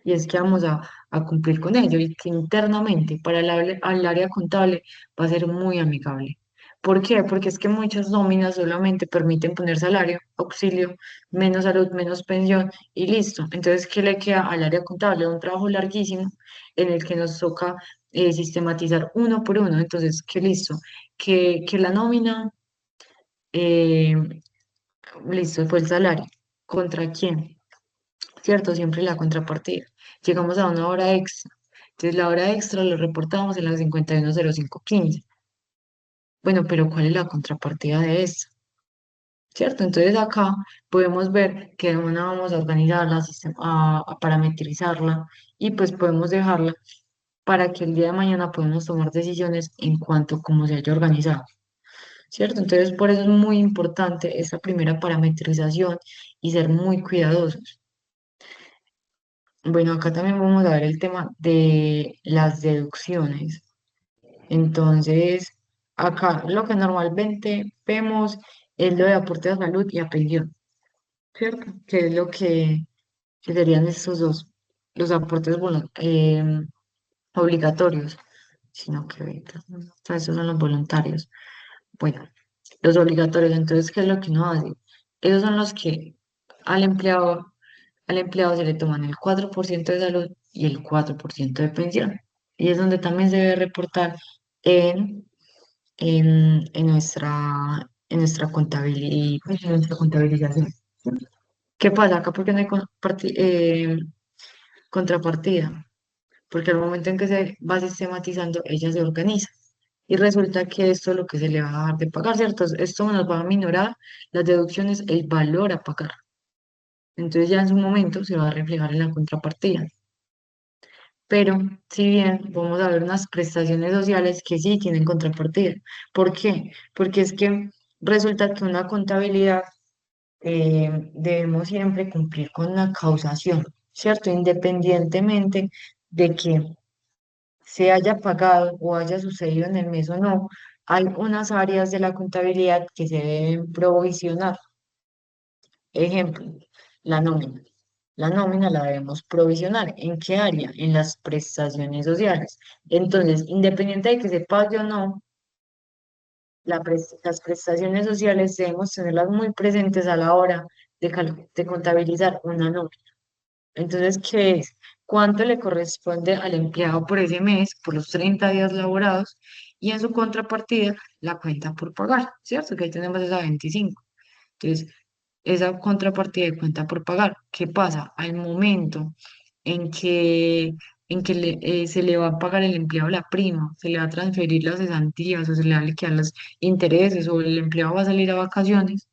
Y es que vamos a cumplir con ello y que internamente para al área contable va a ser muy amigable. ¿Por qué? Porque es que muchas nóminas solamente permiten poner salario, auxilio, menos salud, menos pensión y listo. Entonces, ¿qué le queda al área contable? Un trabajo larguísimo en el que nos toca sistematizar uno por uno. Entonces, ¿qué listo? Que la nómina, eh, listo, fue el salario. ¿Contra quién? ¿Cierto? Siempre la contrapartida. Llegamos a una hora extra. Entonces la hora extra lo reportamos en la 510515. Bueno, pero ¿cuál es la contrapartida de eso? ¿Cierto? Entonces acá podemos ver que de una vamos a organizarla, a parametrizarla y pues podemos dejarla para que el día de mañana podamos tomar decisiones en cuanto a cómo se haya organizado. ¿Cierto? Entonces por eso es muy importante esa primera parametrización y ser muy cuidadosos. Bueno, acá también vamos a ver el tema de las deducciones. Entonces, acá lo que normalmente vemos es lo de aporte a salud y a pensión, ¿cierto? Que es lo que serían estos dos, los aportes obligatorios, sino que ahorita, o sea, esos son los voluntarios. Bueno, los obligatorios, entonces, ¿qué es lo que uno hace? Esos son los que al empleado al empleado se le toman el 4% de salud y el 4% de pensión. Y es donde también se debe reportar en, en nuestra en nuestra contabilización. ¿Qué pasa acá? Porque no hay contrapartida, porque al momento en que se va sistematizando, ella se organiza. Y resulta que esto es lo que se le va a dejar de pagar, ¿cierto? Esto nos va a minorar las deducciones, el valor a pagar. Entonces ya en su momento se va a reflejar en la contrapartida. Pero si bien vamos a ver unas prestaciones sociales que sí tienen contrapartida. ¿Por qué? Porque es que resulta que una contabilidad debemos siempre cumplir con una causación, ¿cierto? Independientemente de que se haya pagado o haya sucedido en el mes o no, hay unas áreas de la contabilidad que se deben provisionar. Ejemplo, la nómina. La nómina la debemos provisionar. ¿En qué área? En las prestaciones sociales. Entonces, independiente de que se pague o no, las prestaciones sociales debemos tenerlas muy presentes a la hora de contabilizar una nómina. Entonces, ¿qué es? ¿Cuánto le corresponde al empleado por ese mes, por los 30 días laborados? Y en su contrapartida, la cuenta por pagar, ¿cierto? Que ahí tenemos esa 25. Entonces, esa contrapartida de cuenta por pagar, ¿qué pasa? Al momento en que, se le va a pagar al empleado la prima, se le va a transferir las cesantías o se le va a liquidar los intereses o el empleado va a salir a vacaciones,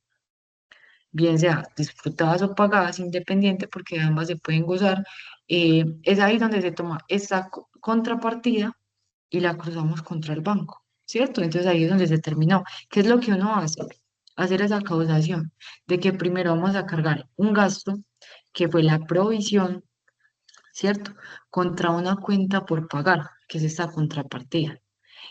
bien sea disfrutadas o pagadas, independiente, porque ambas se pueden gozar, es ahí donde se toma esa contrapartida y la cruzamos contra el banco, ¿cierto? Entonces ahí es donde se terminó. ¿Qué es lo que uno hace? Hacer esa causación de que primero vamos a cargar un gasto que fue la provisión, ¿cierto? Contra una cuenta por pagar, que es esta contrapartida.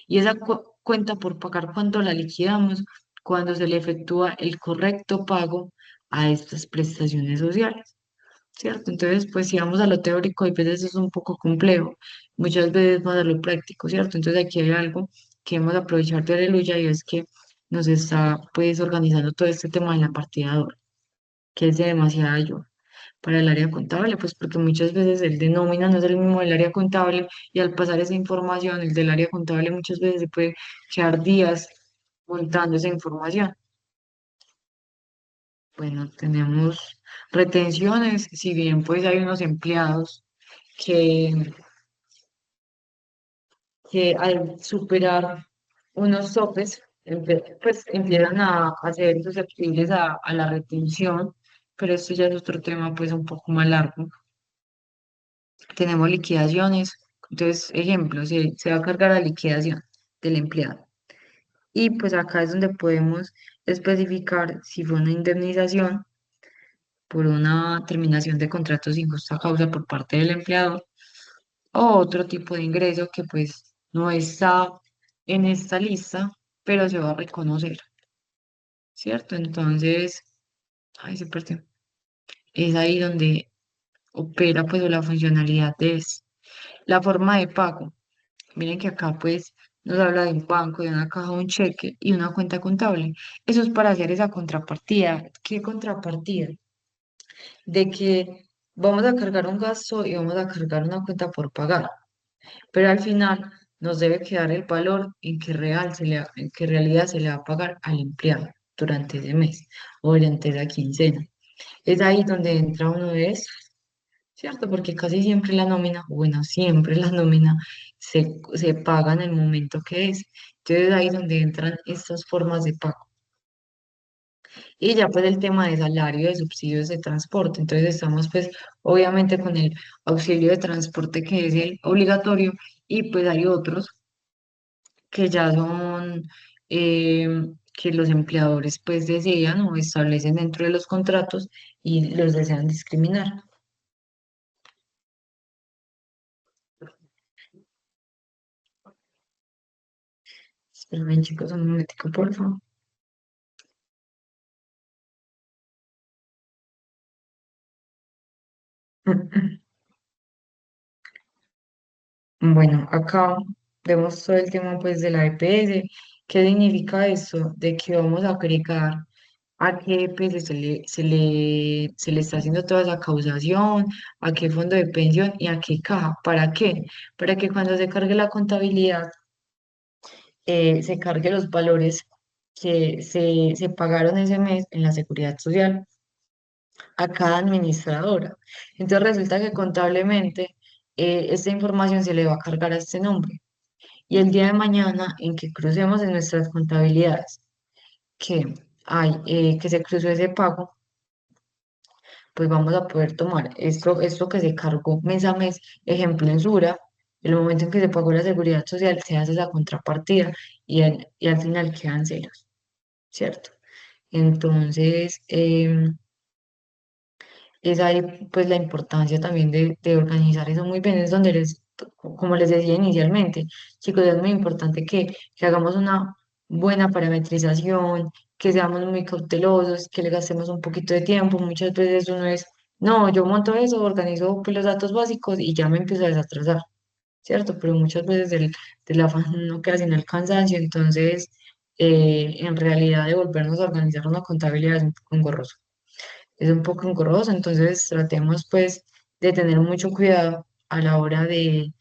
Y esa cuenta por pagar, cuando la liquidamos, cuando se le efectúa el correcto pago a estas prestaciones sociales. ¿Cierto? Entonces, pues si vamos a lo teórico, hay veces es un poco complejo, muchas veces más a lo práctico, ¿cierto? Entonces aquí hay algo que hemos aprovechar de Aleluya y es que nos está pues organizando todo este tema en la partida doble, que es de demasiada ayuda. para el área contable, pues porque muchas veces el de nómina no es el mismo del área contable y al pasar esa información, el del área contable muchas veces se puede quedar días montando esa información. Bueno, tenemos retenciones, si bien pues hay unos empleados que, que al superar unos topes, pues empiezan a ser susceptibles a la retención, pero esto ya es otro tema pues un poco más largo. Tenemos liquidaciones, entonces, ejemplo, se va a cargar la liquidación del empleado. Y pues acá es donde podemos especificar si fue una indemnización por una terminación de contrato sin justa causa por parte del empleador o otro tipo de ingreso que pues no está en esta lista, pero se va a reconocer, ¿cierto? Entonces, ay, se perdió. Es ahí donde opera pues la funcionalidad de esto. La forma de pago. Miren que acá pues nos habla de un banco, de una caja, un cheque y una cuenta contable. Eso es para hacer esa contrapartida. ¿Qué contrapartida? De que vamos a cargar un gasto y vamos a cargar una cuenta por pagar, pero al final nos debe quedar el valor en qué realidad se le va a pagar al empleado durante ese mes o durante esa quincena. Es ahí donde entra uno de esos, ¿cierto? Porque casi siempre la nómina, bueno, siempre la nómina se paga en el momento que es. Entonces ahí es donde entran estas formas de pago. Y ya pues el tema de salario, de subsidios de transporte. Entonces estamos pues obviamente con el auxilio de transporte que es el obligatorio y pues hay otros que ya son eh, que los empleadores pues desean o establecen dentro de los contratos y los desean discriminar. Esperen chicos, un momentico, por favor. Bueno, acá vemos todo el tema pues de la EPS. ¿Qué significa esto? De que vamos a agregar a qué EPS se le está haciendo toda esa causación, a qué fondo de pensión y a qué caja. ¿Para qué? Para que cuando se cargue la contabilidad se cargue los valores que se pagaron ese mes en la seguridad social a cada administradora. Entonces resulta que contablemente esta información se le va a cargar a este nombre. Y el día de mañana en que crucemos en nuestras contabilidades que que se cruzó ese pago, pues vamos a poder tomar esto que se cargó mes a mes, ejemplo en Sura, el momento en que se pagó la seguridad social, se hace esa contrapartida y al final quedan ceros, ¿cierto? Entonces, es ahí pues la importancia también de organizar eso muy bien, es donde como les decía inicialmente, chicos, es muy importante que hagamos una buena parametrización, que seamos muy cautelosos, que le gastemos un poquito de tiempo, muchas veces uno es, no, yo monto eso, organizo pues, los datos básicos y ya me empiezo a desatrasar, ¿cierto? Pero muchas veces del afán no queda sino el cansancio, entonces en realidad de volvernos a organizar una contabilidad es un poco engorroso, es un poco engorroso, entonces tratemos pues de tener mucho cuidado a la hora de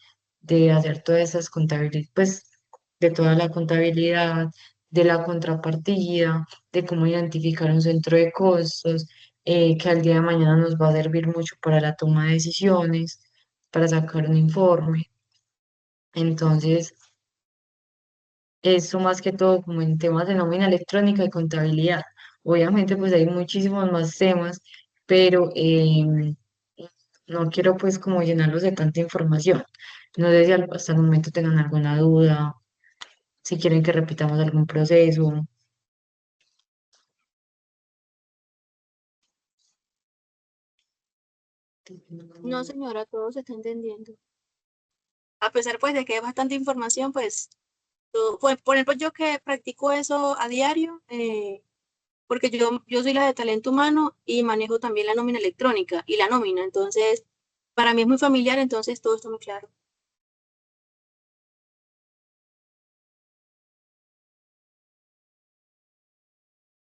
hacer todas esas contabilidades, pues de toda la contabilidad, de la contrapartida, de cómo identificar un centro de costos, que al día de mañana nos va a servir mucho para la toma de decisiones, para sacar un informe. Entonces, eso más que todo como en temas de nómina electrónica y contabilidad. Obviamente pues hay muchísimos más temas, pero no quiero pues como llenarlos de tanta información. No sé si hasta el momento tengan alguna duda, si quieren que repitamos algún proceso. No, señora, todo se está entendiendo. A pesar pues de que es bastante información, pues, pues por ejemplo yo que practico eso a diario, porque yo soy la de talento humano y manejo también la nómina electrónica y la nómina, entonces para mí es muy familiar, entonces todo está muy claro.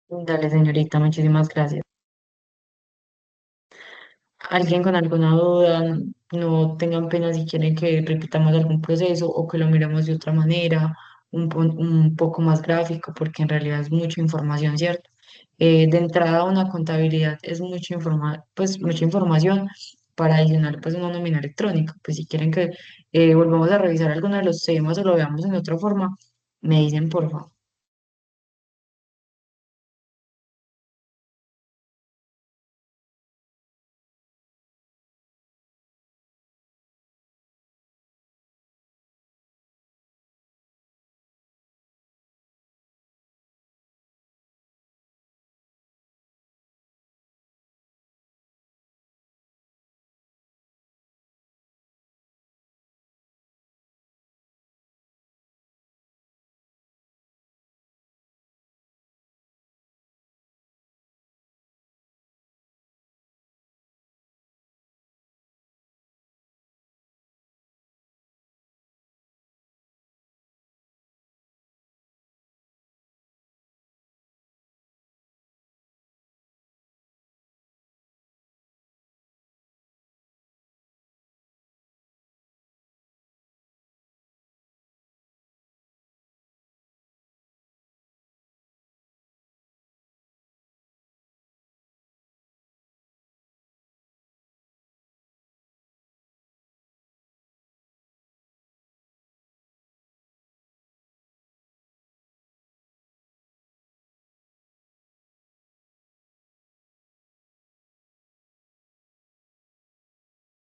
Dale, señorita, muchísimas gracias. alguien con alguna duda, no tengan pena si quieren que repitamos algún proceso o que lo miremos de otra manera, un poco más gráfico, porque en realidad es mucha información, ¿cierto? De entrada, una contabilidad es pues, mucha información para adicionar pues, una nómina electrónica. Pues si quieren que volvamos a revisar alguno de los temas o lo veamos en otra forma, me dicen por favor.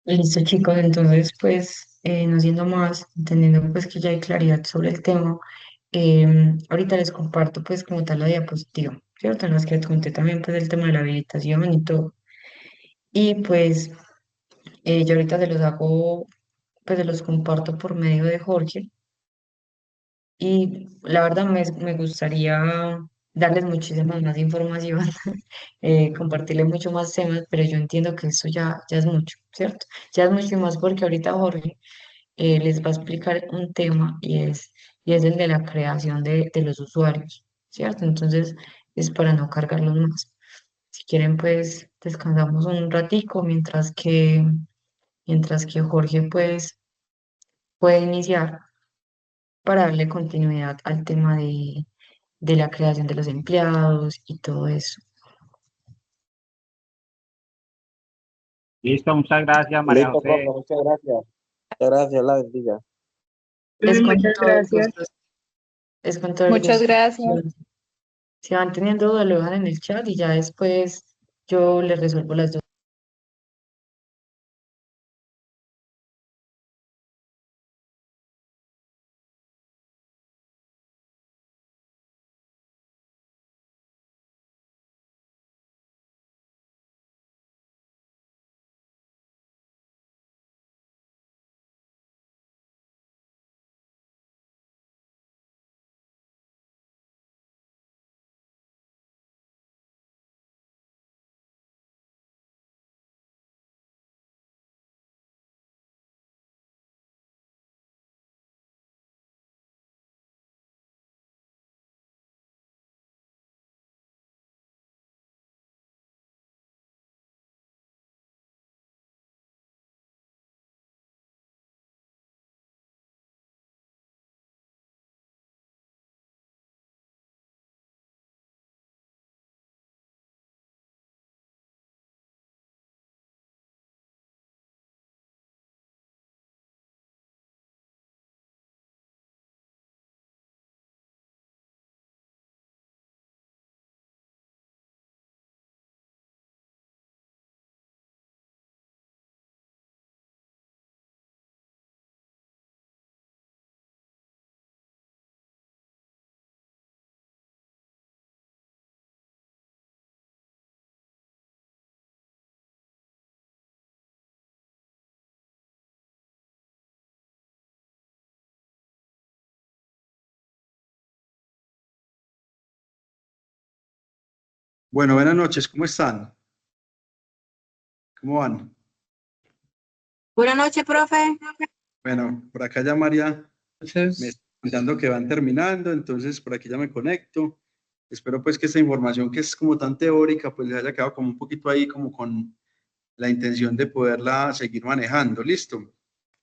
Listo, chicos, entonces, pues, no siendo más, entendiendo pues que ya hay claridad sobre el tema, ahorita les comparto pues como tal la diapositiva, ¿cierto? En las que conté también pues el tema de la habilitación y todo. Y pues, yo ahorita se los hago, pues se los comparto por medio de Jorge. Y la verdad me gustaría darles muchísima más información, compartirles mucho más temas, pero yo entiendo que eso ya es mucho, ¿cierto? Ya es mucho y más porque ahorita Jorge les va a explicar un tema y es el de la creación de los usuarios, ¿cierto? Entonces es para no cargarlos más. Si quieren, pues descansamos un ratico mientras que Jorge pues puede iniciar para darle continuidad al tema de la creación de los empleados y todo eso. Listo, muchas gracias, María Listo, profe, José. muchas gracias. Muchas gracias, la bendiga. Es con Muchas todo el gracias. gusto, es con todo el Muchas gusto. gracias. Si van teniendo dudas, lo dejan en el chat y ya después yo les resuelvo las dudas. Bueno, buenas noches, ¿cómo están? ¿Cómo van? Buenas noches, profe. Bueno, por acá ya María me está contando que van terminando, entonces por aquí ya me conecto. Espero pues que esta información que es como tan teórica, pues les haya quedado como un poquito ahí como la intención de poderla seguir manejando. Listo.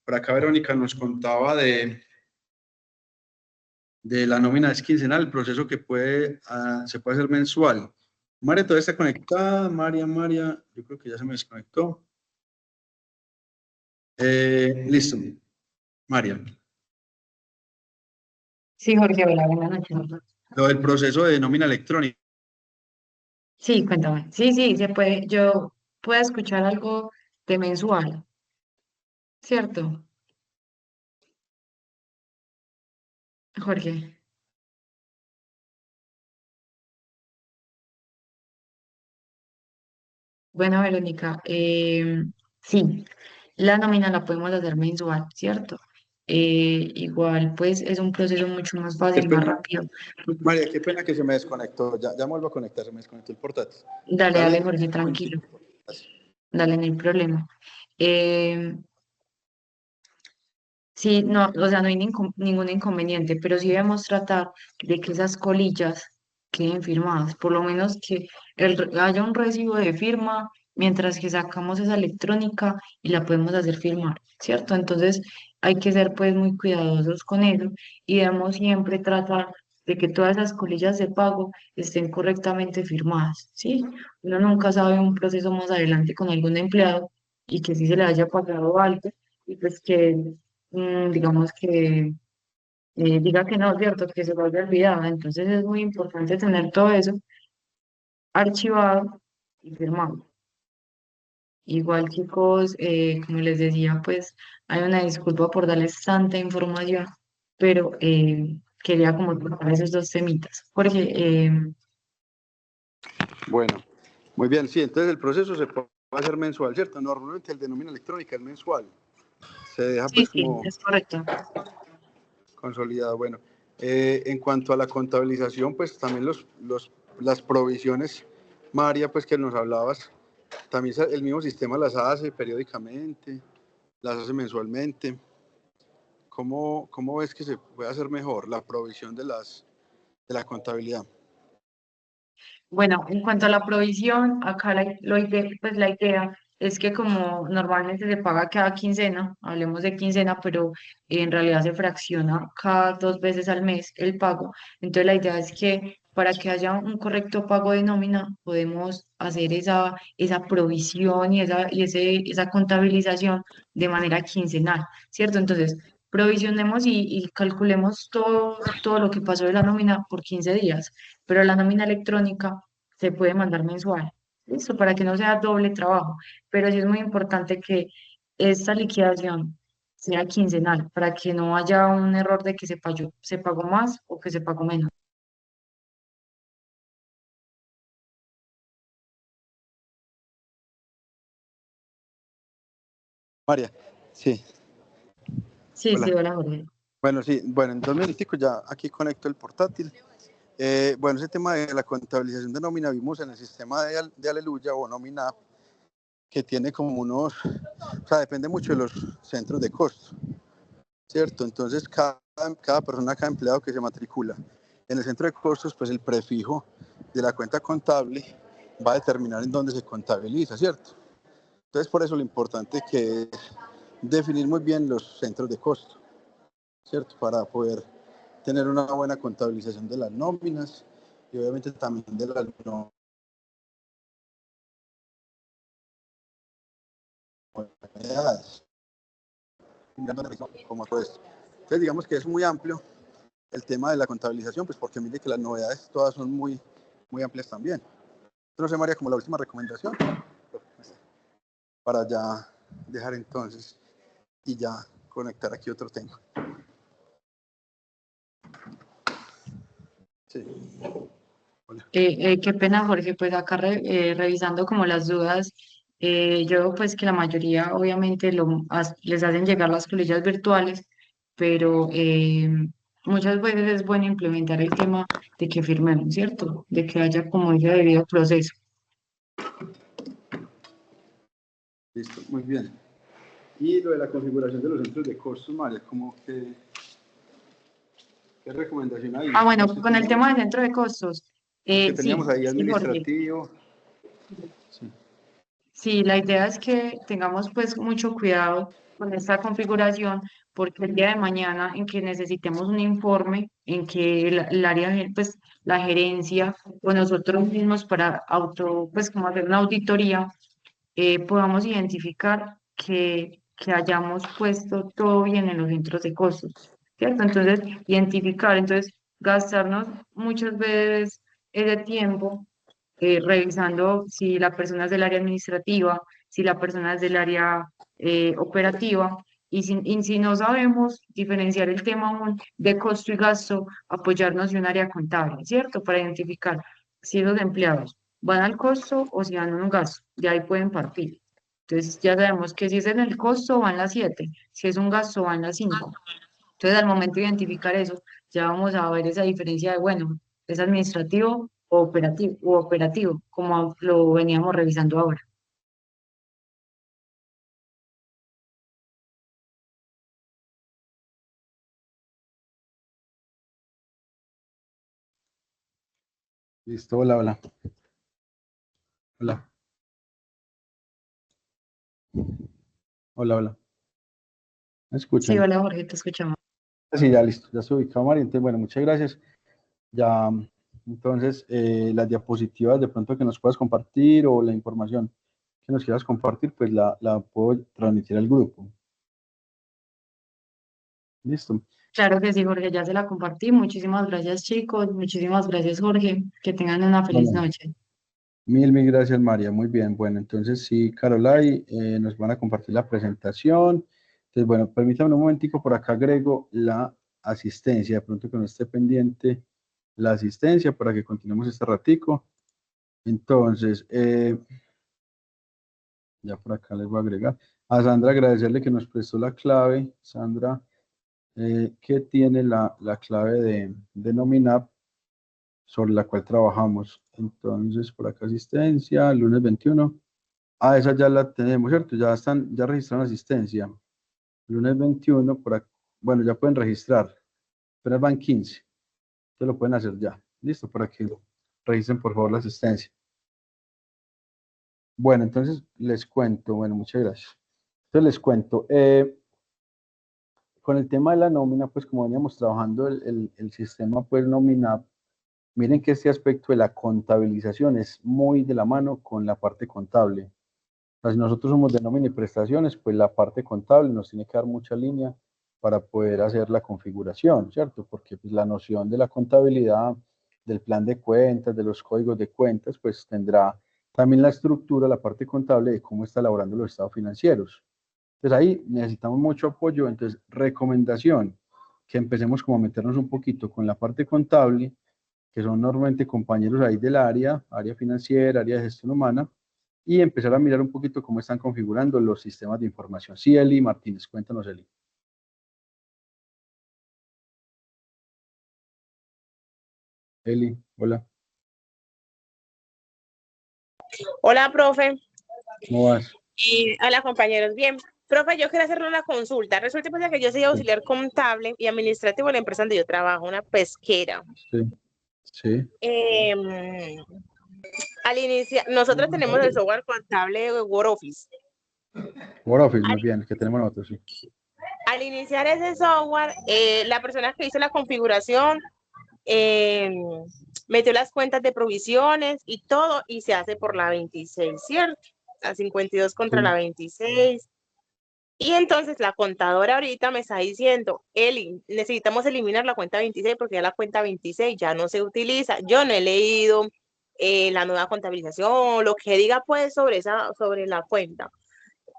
Por acá Verónica nos contaba de la nómina es quincenal, el proceso que se puede hacer mensual. María, ¿todavía está conectada? María, yo creo que ya se me desconectó. Listo. María. Sí, Jorge, hola, buenas noches. Lo del proceso de nómina electrónica. Sí, cuéntame. Sí, sí, se puede, yo puedo escuchar algo de mensual, ¿cierto? Jorge. Bueno, Verónica, sí, la nómina la podemos hacer mensual, ¿cierto? Igual, pues es un proceso mucho más Qué fácil, más pena, rápido. María, qué pena que se me desconectó. Ya me vuelvo a conectar, se me desconectó el portátil. Dale, dale, Dale. Jorge, tranquilo. Dale, no hay problema. Eh, Sí, no, o sea, no hay ningún inconveniente, pero sí debemos tratar de que esas colillas queden firmadas, por lo menos que haya un recibo de firma mientras que sacamos esa electrónica y la podemos hacer firmar, ¿cierto? Entonces hay que ser pues muy cuidadosos con eso y debemos siempre tratar de que todas esas colillas de pago estén correctamente firmadas, ¿sí? Uno nunca sabe un proceso más adelante con algún empleado y que sí se le haya pagado algo y pues que digamos que diga que no, ¿cierto? Que se vuelve olvidada. Entonces es muy importante tener todo eso archivado y firmado. Igual, chicos, como les decía, pues hay una disculpa por darles tanta información, pero quería como tocar esos dos temitas, porque Bueno, muy bien, sí, entonces el proceso se puede hacer mensual, ¿cierto? Normalmente el de nómina electrónica es mensual. Se deja sí, pues sí, como es correcto. consolidado. Bueno, en cuanto a la contabilización, pues también las provisiones, María, pues que nos hablabas, también el mismo sistema las hace periódicamente, las hace mensualmente. ¿Cómo ves que se puede hacer mejor la provisión de la contabilidad? Bueno, en cuanto a la provisión, acá pues la idea es que como normalmente se paga cada quincena, hablemos de quincena, pero en realidad se fracciona cada 2 veces al mes el pago. Entonces la idea es que para que haya un correcto pago de nómina, podemos hacer esa provisión esa contabilización de manera quincenal, ¿cierto? Entonces, provisionemos y calculemos todo lo que pasó de la nómina por 15 días, pero la nómina electrónica se puede mandar mensual, ¿listo? Para que no sea doble trabajo, pero sí es muy importante que esta liquidación sea quincenal, para que no haya un error de que se pagó más o que se pagó menos. María, sí, Sí, sí, hola. hola, Jorge. Bueno, sí, bueno, en 2 minuticos ya aquí conecto el portátil. Bueno, ese tema de la contabilización de nómina vimos en el sistema de Aleluya o nómina que tiene como o sea, depende mucho de los centros de costo, ¿cierto? Entonces, cada persona, cada empleado que se matricula en el centro de costos, pues el prefijo de la cuenta contable va a determinar en dónde se contabiliza, ¿cierto? Entonces, por eso lo importante que es definir muy bien los centros de costo, ¿cierto? Para poder tener una buena contabilización de las nóminas y obviamente también de las novedades. Como todo esto. Entonces, digamos que es muy amplio el tema de la contabilización, pues porque mire que las novedades todas son muy amplias también. Entonces, María, como la última recomendación, para ya dejar entonces y ya conectar aquí otro tema. Sí. Qué pena, Jorge, pues acá revisando como las dudas, yo veo pues que la mayoría obviamente les hacen llegar las colillas virtuales, pero muchas veces es bueno implementar el tema de que firmemos, ¿cierto? De que haya como ese debido proceso. Listo, muy bien. Y lo de la configuración de los centros de costos, María, ¿qué recomendación hay? Ah, bueno, Los que con el teníamos, tema del centro de costos, los que teníamos sí, ahí sí, Jorge. administrativo. Sí. Sí, la idea es que tengamos pues mucho cuidado con esta configuración porque el día de mañana en que necesitemos un informe, en que el área, pues la gerencia o nosotros mismos para pues como hacer una auditoría, podamos identificar que hayamos puesto todo bien en los centros de costos, ¿cierto? Entonces, identificar, entonces, gastarnos muchas veces ese tiempo revisando si la persona es del área administrativa, si la persona es del área operativa, y si no sabemos diferenciar el tema aún de costo y gasto, apoyarnos de un área contable, ¿cierto? Para identificar si los empleados van al costo o si van a un gasto, de ahí pueden partir. Entonces ya sabemos que si es en el costo van las 7, si es un gasto van las 5. Entonces, al momento de identificar eso, ya vamos a ver esa diferencia de, bueno, es administrativo o operativo, como lo veníamos revisando ahora. Listo, hola, hola. Hola, hola, hola. ¿Me Sí, escuchan? hola Jorge, te escuchamos. Sí, ya listo, ya estoy ubicado, María. Entonces, bueno, muchas gracias. Ya, entonces, las diapositivas de pronto que nos puedas compartir o la información que nos quieras compartir, pues la puedo transmitir al grupo. Listo. Claro que sí, Jorge, ya se la compartí. Muchísimas gracias, chicos. Muchísimas gracias, Jorge. Que tengan una feliz Bueno, noche. mil gracias, María. Muy bien. Bueno, entonces sí, Carolai, nos van a compartir la presentación. Entonces, bueno, permítame un momentico, por acá agrego la asistencia, de pronto que no esté pendiente la asistencia para que continuemos este ratico. Entonces, ya por acá les voy a agregar. A Sandra agradecerle que nos prestó la clave. Sandra, que tiene la clave de Nominap sobre la cual trabajamos. Entonces, por acá asistencia, lunes 21. Ah, esa ya la tenemos, ¿cierto? Ya registraron asistencia. Lunes 21, por acá. Bueno, ya pueden registrar. Pero van 15. Ustedes lo pueden hacer ya. Listo, para que registren por favor la asistencia. Bueno, entonces les cuento. Bueno, muchas gracias. Entonces les cuento. Con el tema de la nómina, pues como veníamos trabajando el sistema, pues nómina, miren que este aspecto de la contabilización es muy de la mano con la parte contable. O sea, si nosotros somos de nómina y prestaciones, pues la parte contable nos tiene que dar mucha línea para poder hacer la configuración, ¿cierto? Porque pues, la noción de la contabilidad, del plan de cuentas, de los códigos de cuentas, pues tendrá también la estructura, la parte contable de cómo está elaborando los estados financieros. Entonces ahí necesitamos mucho apoyo. Entonces, recomendación, que empecemos como a meternos un poquito con la parte contable, que son normalmente compañeros ahí del área financiera, área de gestión humana, y empezar a mirar un poquito cómo están configurando los sistemas de información. Sí, Eli Martínez, cuéntanos, Eli. Eli, hola, Hola, profe. ¿cómo vas? Y hola, compañeros. Bien, profe, yo quería hacerle una consulta. Resulta pues, que yo soy Sí, auxiliar contable y administrativo de la empresa donde yo trabajo, una pesquera. sí, sí. Em, Al iniciar, nosotros tenemos el software contable Word Office. Word Office, muy Al, bien, que tenemos nosotros, sí. al iniciar ese software, la persona que hizo la configuración em, metió las cuentas de provisiones y todo, y se hace por la 26, ¿cierto? La 52 contra la Sí. 26. Y entonces la contadora ahorita me está diciendo, Eli, necesitamos eliminar la cuenta 26 porque ya la cuenta 26 ya no se utiliza. Yo no he leído la nueva contabilización, lo que diga pues sobre la cuenta.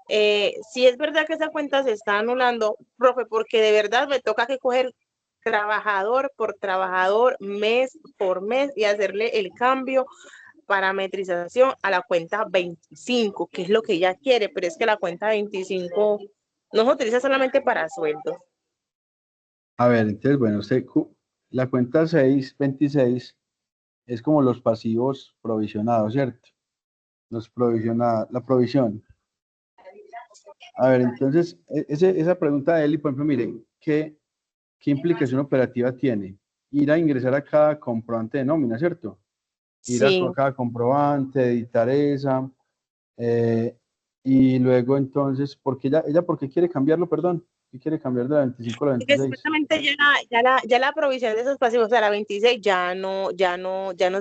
Si es verdad que esa cuenta se está anulando, profe, porque de verdad me toca que coger trabajador por trabajador, mes por mes y hacerle el cambio parametrización a la cuenta 25, que es lo que ella quiere, pero es que la cuenta 25 no se utiliza solamente para sueldos. A ver, entonces, bueno, la cuenta 626 es como los pasivos provisionados, ¿cierto? La provisión. A ver, entonces, esa pregunta de Eli, por ejemplo, miren, ¿qué implicación operativa tiene? Ir a ingresar a cada comprobante de nómina, ¿cierto? Ir a Sí, cada comprobante, editar esa. Eh, y luego entonces, ella ¿por qué quiere cambiarlo, perdón? ¿Qué quiere cambiar de la 25 a la Porque 26? supuestamente ya la provisión de esos pasivos, o sea, la 26 ya no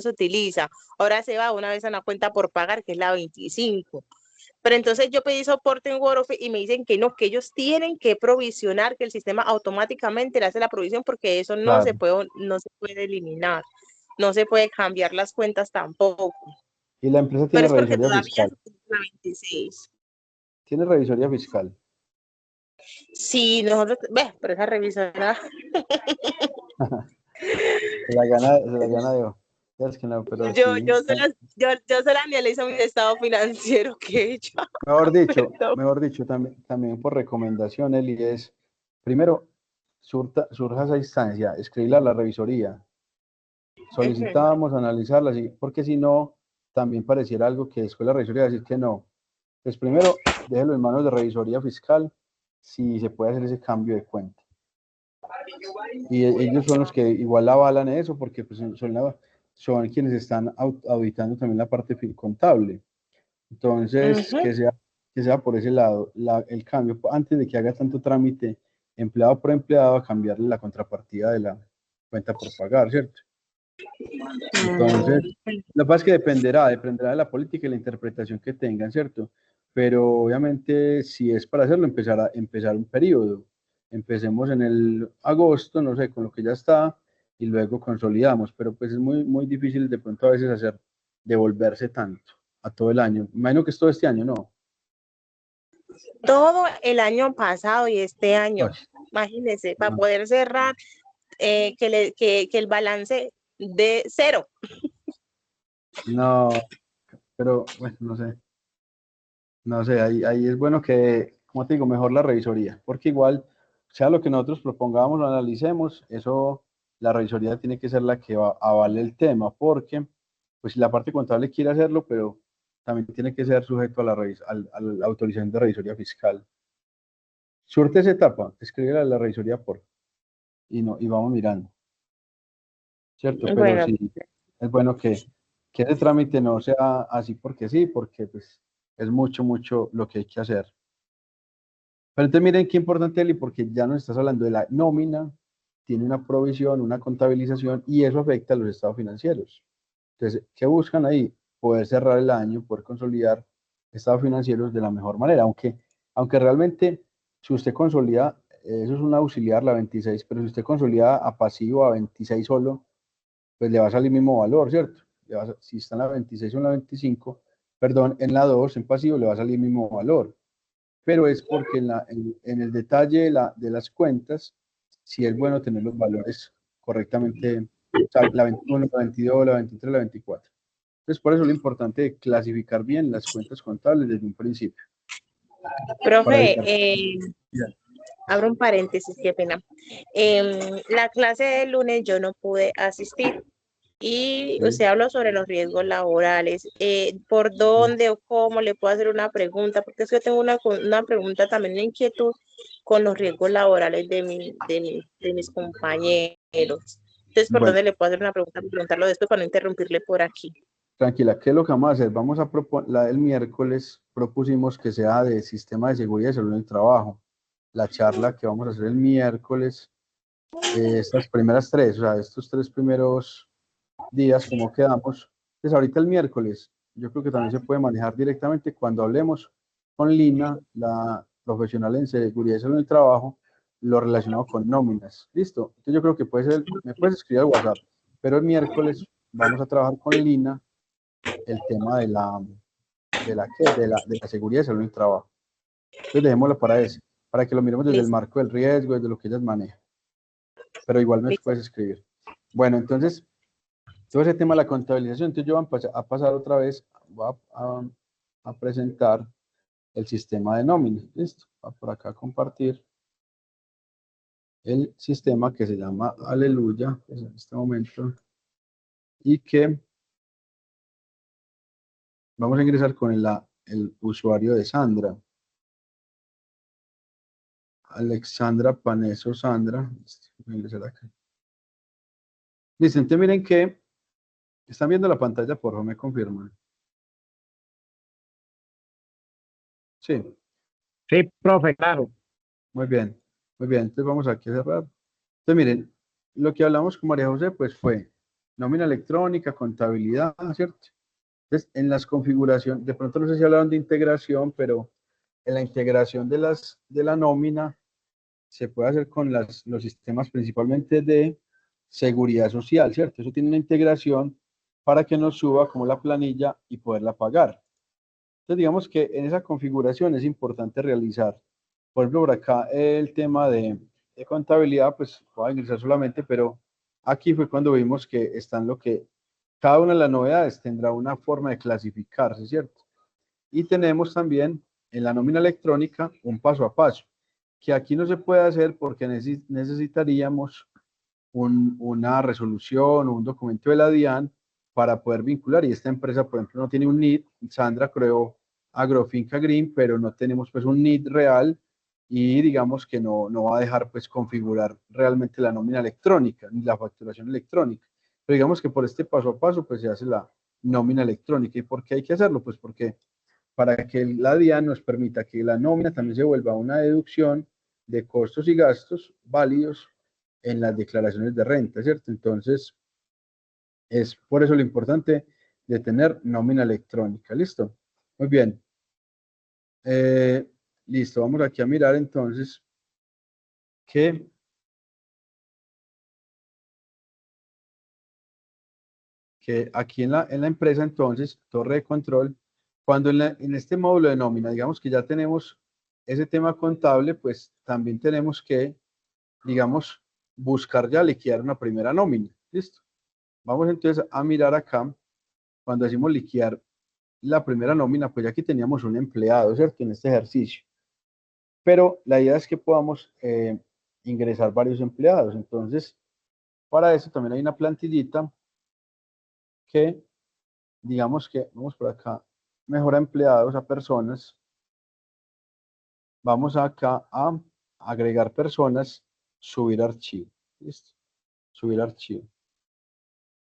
se utiliza. Ahora se va una vez a una cuenta por pagar, que es la 25. Pero entonces yo pedí soporte en WordOffice y me dicen que no, que ellos tienen que provisionar, que el sistema automáticamente le hace la provisión porque eso Claro. no se puede eliminar, no se puede cambiar las cuentas tampoco. Y la empresa Pero tiene es porque revisoría todavía fiscal. se tiene la 26. Tiene revisoría fiscal. Sí, nosotros, ve, pero esa revisora, Se la gana de... Es que no, pero yo, sí. yo se las, yo se la analizo mi estado financiero que ella, perdón. Mejor dicho, también por recomendación, Eli, es primero surja esa instancia, escribirla a la revisoría, Ujú. solicitábamos analizarla, sí, porque si no, también pareciera algo que después la revisoría va a decir que no. Pues primero, déjelo en manos de revisoría fiscal si se puede hacer ese cambio de cuenta. Y ellos son los que igual avalan eso, porque pues, son quienes están auditando también la parte contable. Entonces, Ujú. que sea por ese lado el cambio, antes de que haga tanto trámite empleado por empleado, a cambiarle la contrapartida de la cuenta por pagar, ¿cierto? Entonces, lo que pasa es que dependerá de la política y la interpretación que tengan, ¿cierto? Pero obviamente, si es para hacerlo, empezar un periodo. Empecemos en el agosto, no sé, con lo que ya está, y luego consolidamos, pero pues es muy, muy difícil de pronto a veces devolverse tanto a todo el año. Imagino que es todo este año, ¿no? Todo el año pasado y este Ay, año, imagínense, para no, poder cerrar, que el balance de cero. no, pero bueno, no sé, ahí es bueno que, como te digo, mejor la revisoría, porque igual, sea lo que nosotros propongamos o analicemos, eso, la revisoría tiene que ser la que avale el tema, porque, pues si la parte contable quiere hacerlo, pero también tiene que ser sujeto a la autorización de revisoría fiscal. Surte esa etapa, escribe a la revisoría y vamos mirando, ¿cierto? Pero Bueno, sí, es bueno que ese trámite no sea así porque sí, porque pues es mucho, mucho lo que hay que hacer. Pero entonces miren qué importante, Eli, porque ya nos estás hablando de la nómina, tiene una provisión, una contabilización, y eso afecta a los estados financieros. Entonces, ¿qué buscan ahí? Poder cerrar el año, poder consolidar estados financieros de la mejor manera, aunque realmente, si usted consolida, eso es un auxiliar, la 26, pero si usted consolida a pasivo, a 26 solo, pues le va a salir el mismo valor, ¿cierto? Si está en la 26 o en la 25, perdón, en la 2 en pasivo, le va a salir el mismo valor, pero es porque en el detalle de las cuentas, sí es bueno tener los valores correctamente, o sea, la 21, la 22, la 23, la 24. Entonces, por eso es lo importante de clasificar bien las cuentas contables desde un principio, para profe, evitar. Ya, abro un paréntesis, qué pena. La clase del lunes yo no pude asistir y sí. usted habló sobre los riesgos laborales. ¿Por dónde o cómo le puedo hacer una pregunta? Porque es que yo tengo una pregunta también, una inquietud con los riesgos laborales de mis compañeros. Entonces, ¿por Bueno, dónde le puedo hacer una pregunta? Preguntarlo después para no interrumpirle por aquí. tranquila, ¿qué es lo que vamos a hacer? Vamos a proponer, la del miércoles propusimos que sea de sistema de seguridad y salud en el trabajo. La charla que vamos a hacer el miércoles, estas primeras tres, o sea, estos tres primeros días, como quedamos. Pues ahorita el miércoles, yo creo que también se puede manejar directamente cuando hablemos con Lina, la profesional en seguridad y salud en el trabajo, lo relacionado con nóminas. ¿Listo? Entonces yo creo que puede ser, me puedes escribir al WhatsApp, pero el miércoles vamos a trabajar con Lina el tema de la seguridad y salud en el trabajo. Entonces dejémoslo para que lo miremos desde el Listo, marco del riesgo, desde lo que ellas manejan, pero igual me listo. puedes escribir. Bueno, entonces todo ese tema de la contabilización, entonces yo voy a pasar otra vez, voy a presentar el sistema de nómina. Listo, voy por acá a compartir el sistema que se llama Aleluya, pues en este momento, y que vamos a ingresar con el usuario de Sandra, Alexandra Paneso Sandra. Voy a ingresar acá. Listo, entonces miren que están viendo la pantalla, por favor, me confirman. Sí, Sí, profe, claro. muy bien, muy bien. Entonces vamos aquí a cerrar. Entonces miren, lo que hablamos con María José pues fue nómina electrónica, contabilidad, ¿cierto? Entonces en las configuraciones, de pronto no sé si hablaron de integración, pero en la integración de la nómina se puede hacer con los sistemas principalmente de seguridad social, ¿cierto? Eso tiene una integración para que nos suba como la planilla y poderla pagar. Entonces, digamos que en esa configuración es importante realizar, por ejemplo, por acá el tema de contabilidad, pues voy a ingresar solamente, pero aquí fue cuando vimos que están lo que, cada una de las novedades tendrá una forma de clasificarse, ¿cierto? Y tenemos también en la nómina electrónica un paso a paso, que aquí no se puede hacer porque necesitaríamos una resolución o un documento de la DIAN para poder vincular. Y esta empresa, por ejemplo, no tiene un NID. Sandra creó Agrofinca Green, pero no tenemos pues un NID real y digamos que no va a dejar pues configurar realmente la nómina electrónica ni la facturación electrónica. Pero digamos que por este paso a paso pues se hace la nómina electrónica. ¿Y por qué hay que hacerlo? Pues porque para que la DIAN nos permita que la nómina también se vuelva una deducción de costos y gastos válidos en las declaraciones de renta, ¿cierto? Entonces, es por eso lo importante de tener nómina electrónica. ¿Listo? Muy bien. Listo, vamos aquí a mirar entonces que, que aquí en la empresa, entonces, torre de control, cuando en este módulo de nómina, digamos que ya tenemos ese tema contable, pues también tenemos que, digamos, buscar ya liquidar una primera nómina. ¿Listo? Vamos entonces a mirar acá, cuando decimos liquidar la primera nómina, pues ya aquí teníamos un empleado, ¿cierto? En este ejercicio. Pero la idea es que podamos ingresar varios empleados. Entonces, para eso también hay una plantillita que, digamos que, vamos por acá, mejora empleados a personas. Vamos acá a agregar personas, subir archivo. ¿Listo? Subir archivo.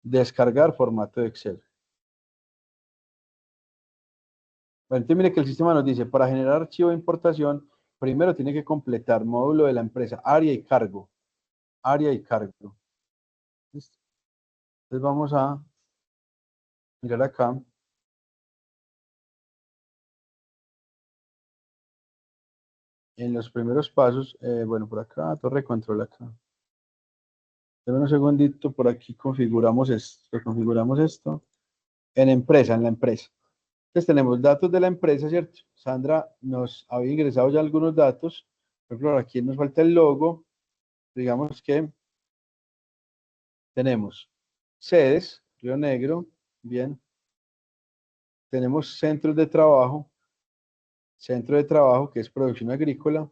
Descargar formato de Excel. Bueno, entonces mire que el sistema nos dice, para generar archivo de importación, primero tiene que completar módulo de la empresa, área y cargo. Área y cargo. ¿Listo? Entonces vamos a mirar acá. En los primeros pasos, bueno, por acá, torre de control acá. Deme un segundito, por aquí configuramos esto. En empresa, en la empresa. Entonces tenemos datos de la empresa, ¿cierto? Sandra nos había ingresado ya algunos datos. Por ejemplo, aquí nos falta el logo. Digamos que tenemos sedes, Río Negro, bien. Tenemos centro de trabajo que es producción agrícola.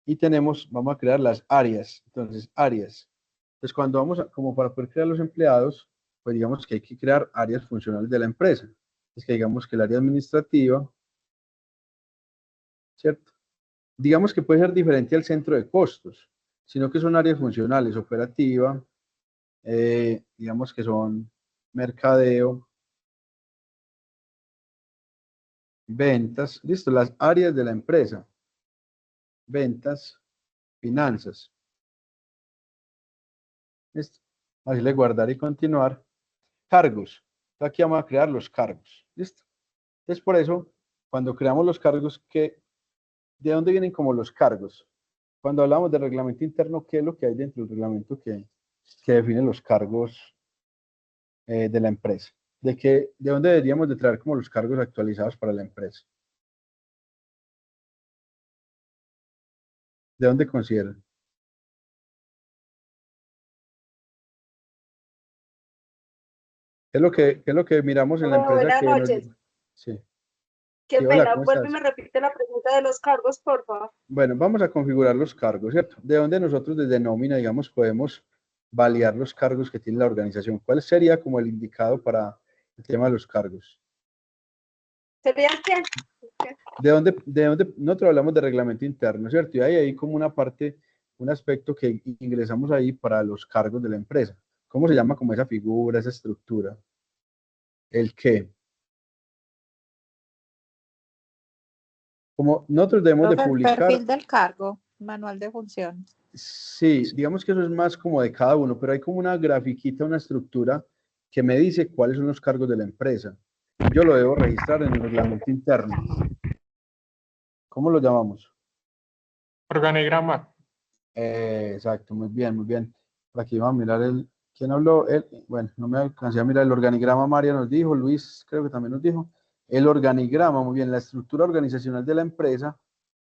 Y tenemos, vamos a crear las áreas. Entonces, áreas. Entonces, cuando vamos a, como para poder crear los empleados, pues digamos que hay que crear áreas funcionales de la empresa. Es que digamos que el área administrativa, ¿cierto? Digamos que puede ser diferente al centro de costos, sino que son áreas funcionales, operativa, digamos que son mercadeo, ventas, listo, las áreas de la empresa, ventas, finanzas, listo. Así le guardar y continuar. Cargos. Aquí vamos a crear los cargos, listo. Entonces, por eso, cuando creamos los cargos, ¿de dónde vienen como los cargos? Cuando hablamos de reglamento interno, ¿qué es lo que hay dentro del reglamento que define los cargos de la empresa? ¿De dónde deberíamos de traer como los cargos actualizados para la empresa? ¿De dónde consideran? ¿Qué es lo que miramos en la Bueno, empresa buenas que nos... noches. Sí, Qué sí, hola, pena, ¿cómo vuelve y estás? me repite la pregunta de los cargos, por favor. Bueno, vamos a configurar los cargos, ¿cierto? ¿De dónde nosotros desde nómina, digamos, podemos validar los cargos que tiene la organización? ¿Cuál sería como el indicado para el tema de los cargos? ¿Sería qué? ¿De dónde nosotros hablamos de reglamento interno, ¿cierto? Y hay ahí como una parte, un aspecto que ingresamos ahí para los cargos de la empresa. ¿Cómo se llama como esa figura, esa estructura? ¿El qué? como nosotros debemos de Profe, el publicar, perfil del cargo, manual de funciones. sí, digamos que eso es más como de cada uno, pero hay como una grafiquita, una estructura que me dice cuáles son los cargos de la empresa. Yo lo debo registrar en el reglamento interno. ¿Cómo lo llamamos? Organigrama. Exacto, muy bien, muy bien. Por aquí vamos a mirar ¿quién habló? Bueno, no me alcancé a mirar el organigrama, María nos dijo, Luis creo que también nos dijo. El organigrama, muy bien, la estructura organizacional de la empresa.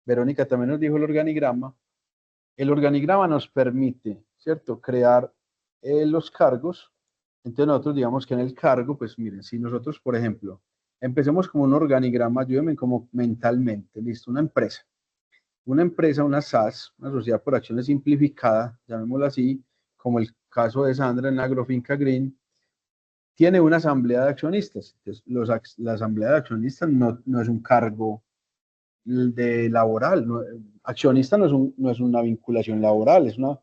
Verónica también nos dijo el organigrama. El organigrama nos permite, ¿cierto?, crear los cargos. Entonces nosotros digamos que en el cargo, pues miren, si nosotros, por ejemplo, empecemos como un organigrama, ayúdenme como mentalmente, listo, una empresa, una SAS, una sociedad por acciones simplificada, llamémosla así, como el caso de Sandra en Agrofinca Green, tiene una asamblea de accionistas. Entonces, la asamblea de accionistas no es un cargo de laboral, accionista no es una vinculación laboral, es una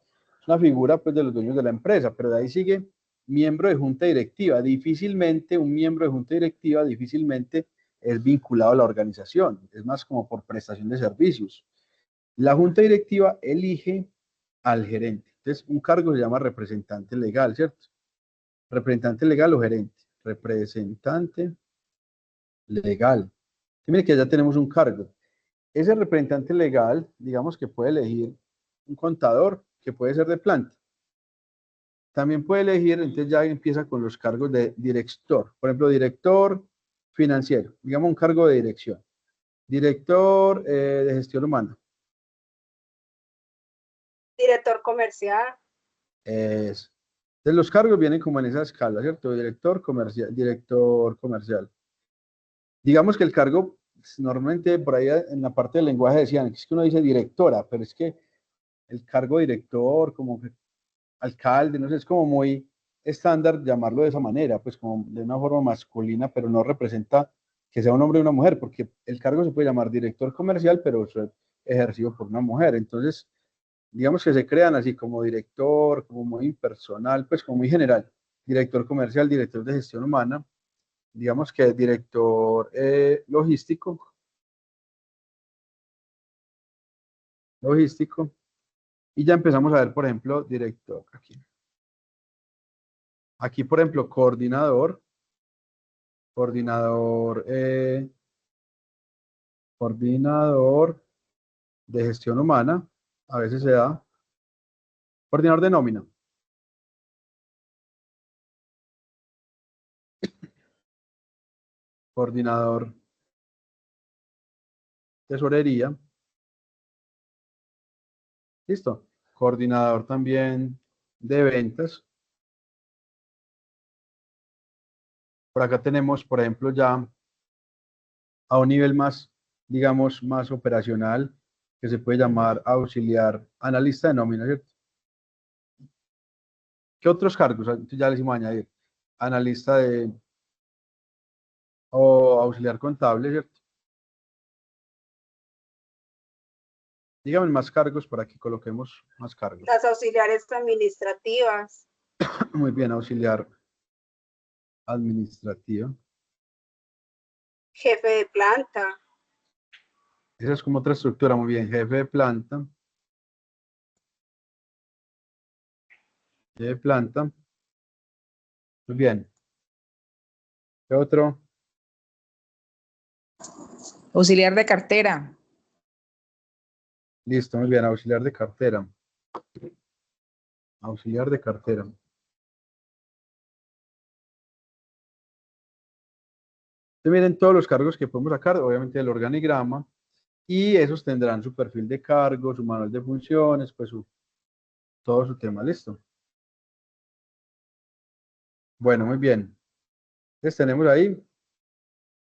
figura pues, de los dueños de la empresa, pero de ahí sigue miembro de junta directiva. Difícilmente un miembro de junta directiva difícilmente es vinculado a la organización, es más como por prestación de servicios. La junta directiva elige al gerente. Entonces, un cargo se llama representante legal, ¿cierto? Representante legal o gerente. Representante legal. Mire que ya tenemos un cargo. Ese representante legal, digamos que puede elegir un contador que puede ser de planta. También puede elegir, entonces ya empieza con los cargos de director. Por ejemplo, director financiero, digamos un cargo de dirección. Director de gestión humana. Director comercial. Entonces los cargos vienen como en esa escala, ¿cierto? Director comercial, director comercial. Digamos que el cargo, normalmente por ahí en la parte del lenguaje decían, es que uno dice directora, pero es que el cargo director, como alcalde, no sé, es como muy estándar llamarlo de esa manera, pues como de una forma masculina, pero no representa que sea un hombre o una mujer, porque el cargo se puede llamar director comercial, pero es ejercido por una mujer. Entonces, digamos que se crean así como director, como muy impersonal, pues como muy general. Director comercial, director de gestión humana, digamos que director logístico, y ya empezamos a ver, por ejemplo, director aquí. Aquí, por ejemplo, coordinador de gestión humana, a veces se da, coordinador de nómina, coordinador tesorería, listo, coordinador también de ventas. Por acá tenemos, por ejemplo, ya a un nivel más, digamos, más operacional, que se puede llamar auxiliar analista de nómina, ¿cierto? ¿Qué otros cargos? Ya les hicimos añadir. Analista o auxiliar contable, ¿cierto? Díganme más cargos para que coloquemos más cargos. Las auxiliares administrativas. Muy bien, auxiliar administrativa. Jefe de planta. Esa es como otra estructura, muy bien. Jefe de planta. Jefe de planta. Muy bien. ¿Qué otro? Auxiliar de cartera. Listo, muy bien. Auxiliar de cartera. Auxiliar de cartera. Entonces, miren todos los cargos que podemos sacar, obviamente del organigrama, y esos tendrán su perfil de cargo, su manual de funciones, pues todo su tema, listo. Bueno, muy bien. Entonces tenemos ahí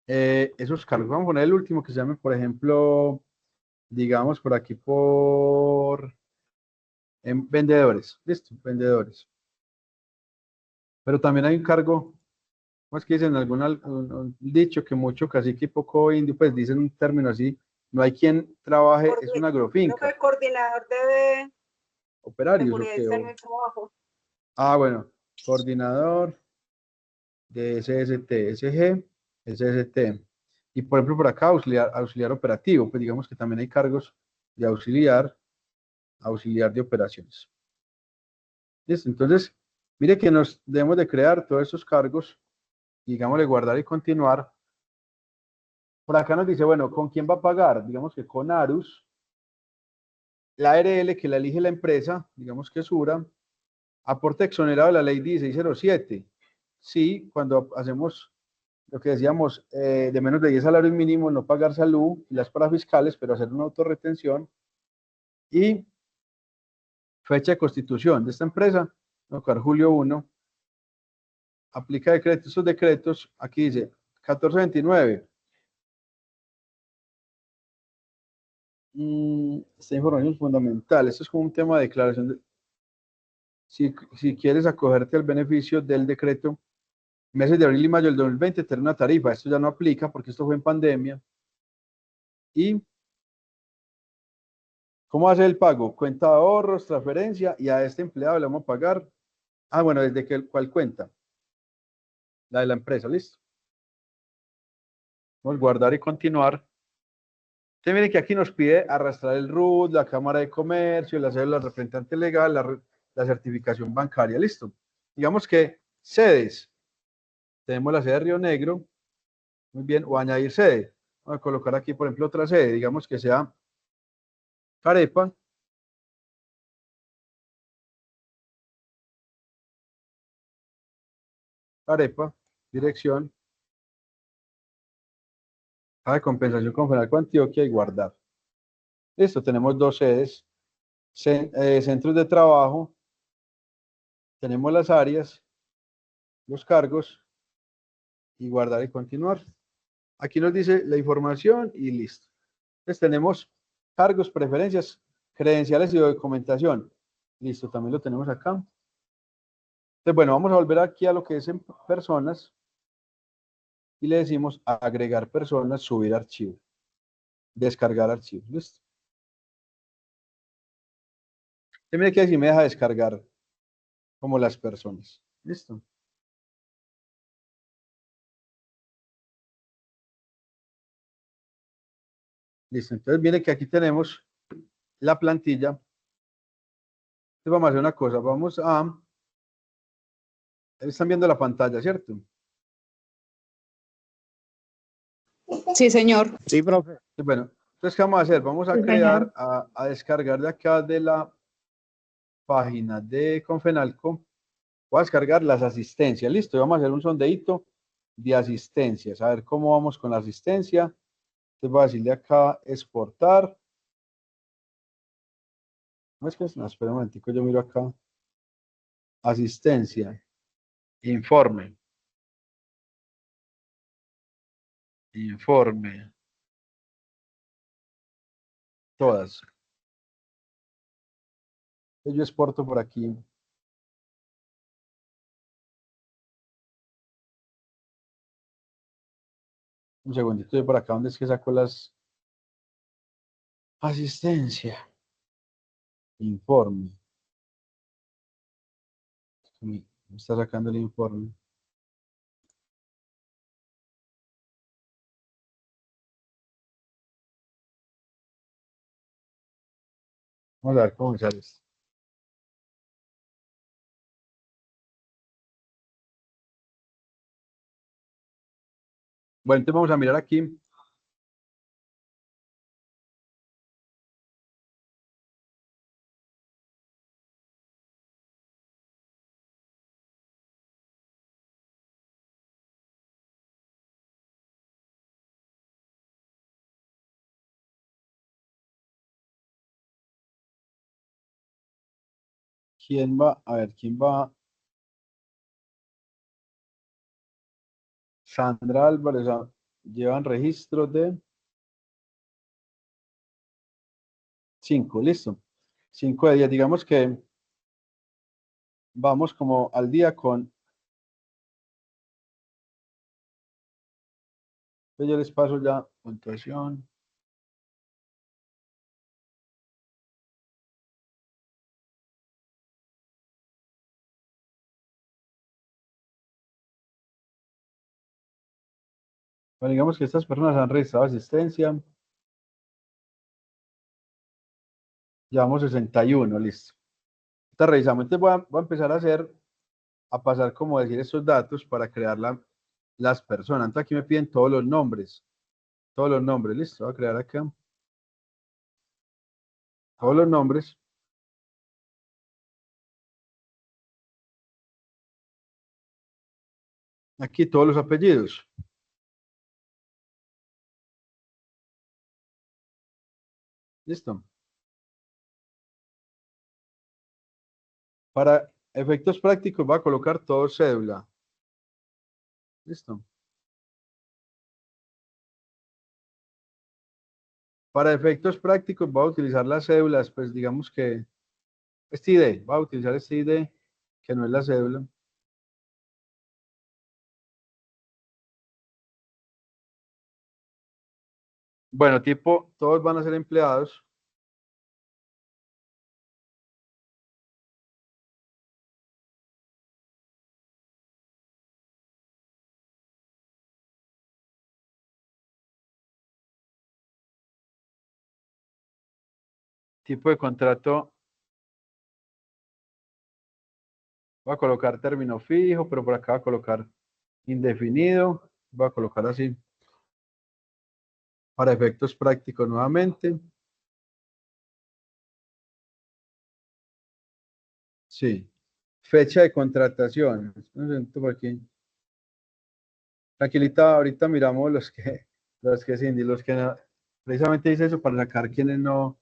esos cargos. Vamos a poner el último que se llame, por ejemplo, digamos por aquí vendedores, listo, vendedores. Pero también hay un cargo, ¿cómo es que dicen un dicho que mucho, casi que poco indio, pues dicen un término así, no hay quien trabaje, es una Creo que agrofinca. el coordinador de Operarios, seguridad y ¿o salud qué? del trabajo. Bueno, coordinador de SST, SG, SST. Y por ejemplo, por acá, auxiliar operativo, pues digamos que también hay cargos de auxiliar de operaciones. ¿Listo? Entonces, mire que nos debemos de crear todos esos cargos, digámosle guardar y continuar. Por acá nos dice, bueno, ¿con quién va a pagar? Digamos que con Arus, la ARL que la elige la empresa, digamos que es URA, aporte exonerado de la ley 1607. Sí, cuando hacemos lo que decíamos, de menos de 10 salarios mínimos, no pagar salud y las parafiscales, pero hacer una autorretención. Y fecha de constitución de esta empresa, colocar julio 1, aplica decretos, estos decretos, aquí dice 1429. Esta información es fundamental, esto es como un tema de declaración, si quieres acogerte al beneficio del decreto, meses de abril y mayo del 2020, tener una tarifa, esto ya no aplica porque esto fue en pandemia. Y ¿cómo hace el pago? Cuenta de ahorros, transferencia, y a este empleado le vamos a pagar. Ah, bueno, desde que cuál cuenta, la de la empresa, listo. Vamos a guardar y continuar. Usted mire que aquí nos pide arrastrar el RUT, la Cámara de Comercio, la cédula del representante legal, la certificación bancaria, listo. Digamos que sedes, tenemos la sede de Río Negro, muy bien, o añadir sede. Vamos a colocar aquí, por ejemplo, otra sede, digamos que sea Carepa, Carepa, dirección, de compensación con Fenalco Antioquia y guardar. Listo, tenemos dos sedes, centros de trabajo, tenemos las áreas, los cargos y guardar y continuar. Aquí nos dice la información y listo. Entonces tenemos cargos, preferencias, credenciales y documentación. Listo, también lo tenemos acá. Entonces, bueno, vamos a volver aquí a lo que es en personas y le decimos agregar personas, subir archivo, descargar archivos. Listo. Y mire que así me deja descargar como las personas. Listo. Listo. Entonces, viene que aquí tenemos la plantilla. Entonces, vamos a hacer una cosa. Están viendo la pantalla, ¿cierto? Sí, señor. Sí, profe. Bueno, entonces, ¿qué vamos a hacer? Vamos a Sí, señor. crear, a descargar de acá de la página de Confenalco. Voy a descargar las asistencias. Listo, y vamos a hacer un sondeíto de asistencias. A ver cómo vamos con la asistencia. Entonces, voy a decirle acá exportar. No es que no, espera un momentico, yo miro acá. Asistencia. Informe. Informe. Todas. Yo exporto por aquí. Un segundito, estoy por acá. ¿Dónde es que saco las asistencia? Informe. Me está sacando el informe. Vamos a ver cómo sale esto. Bueno, entonces vamos a mirar aquí. ¿Quién va? A ver, ¿quién va? Sandra Álvarez. Llevan registro de 5, listo. 5 de 10. Digamos que vamos como al día con. Yo les paso ya puntuación. Bueno, digamos que estas personas han registrado asistencia. Llevamos 61, listo. Esta revisamos. Entonces voy a empezar a pasar como decir estos datos para crear las personas. Entonces aquí me piden todos los nombres. Todos los nombres, listo. Voy a crear acá todos los nombres. Aquí todos los apellidos. Listo. Para efectos prácticos voy a colocar todo cédula. Listo. Para efectos prácticos voy a utilizar las cédulas, pues digamos que este ID, voy a utilizar este ID que no es la cédula. Bueno, tipo, todos van a ser empleados. Tipo de contrato, voy a colocar término fijo, pero por acá voy a colocar indefinido. Voy a colocar así para efectos prácticos nuevamente. Sí. Fecha de contratación. Un momento por aquí. Tranquilita, ahorita miramos los que Cindy, los que no, precisamente dice eso para sacar quienes no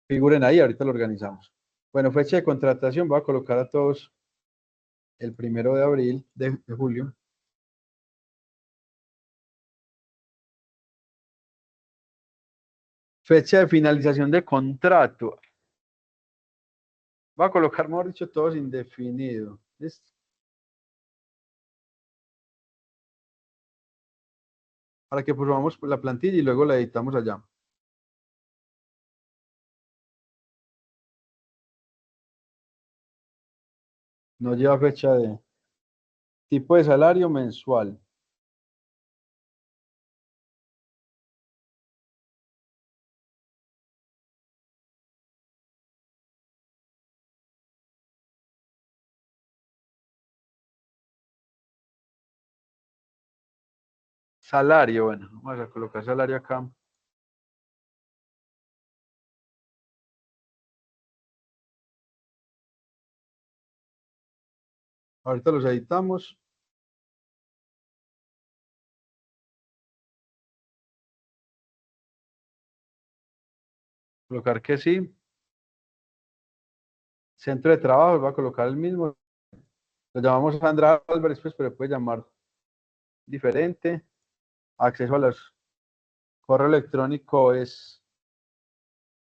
figuren ahí, ahorita lo organizamos. Bueno, fecha de contratación, voy a colocar a todos el 1 de abril, de julio. Fecha de finalización de contrato. Voy a colocar, mejor dicho, todos indefinidos. ¿Listo? Para que probamos la plantilla y luego la editamos allá. No lleva fecha de tipo de salario mensual. Salario, bueno, vamos a colocar salario acá. Ahorita los editamos. Colocar que sí. Centro de trabajo, voy a colocar el mismo. Lo llamamos Sandra Álvarez, pues, pero puede llamar diferente. Acceso a los correo electrónico es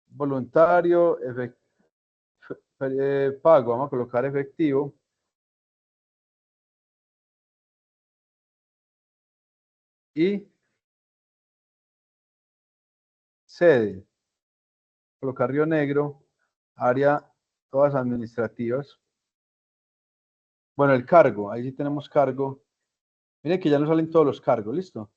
voluntario, pago, vamos a colocar efectivo. Y sede, colocar Río Negro, área todas administrativas. Bueno, el cargo, ahí sí tenemos cargo. Miren que ya nos salen todos los cargos, ¿listo?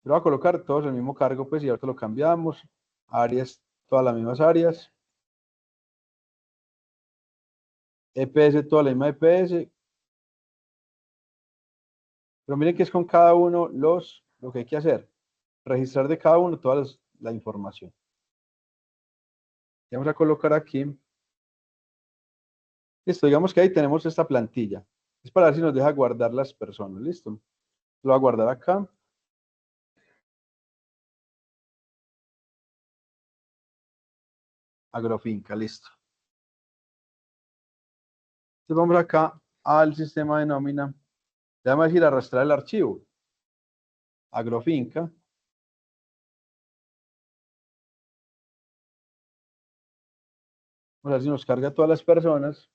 Pero voy a colocar todos el mismo cargo, pues, y ahorita lo cambiamos. Áreas, todas las mismas áreas. EPS, toda la misma EPS. Pero miren que es con cada uno lo que hay que hacer. Registrar de cada uno toda la información. Vamos a colocar aquí. Listo, digamos que ahí tenemos esta plantilla. Es para ver si nos deja guardar las personas, ¿listo? Lo voy a guardar acá. Agrofinca, listo. Entonces vamos acá al sistema de nómina. Le vamos a decir arrastrar el archivo. Agrofinca. Vamos a ver si nos carga todas las personas.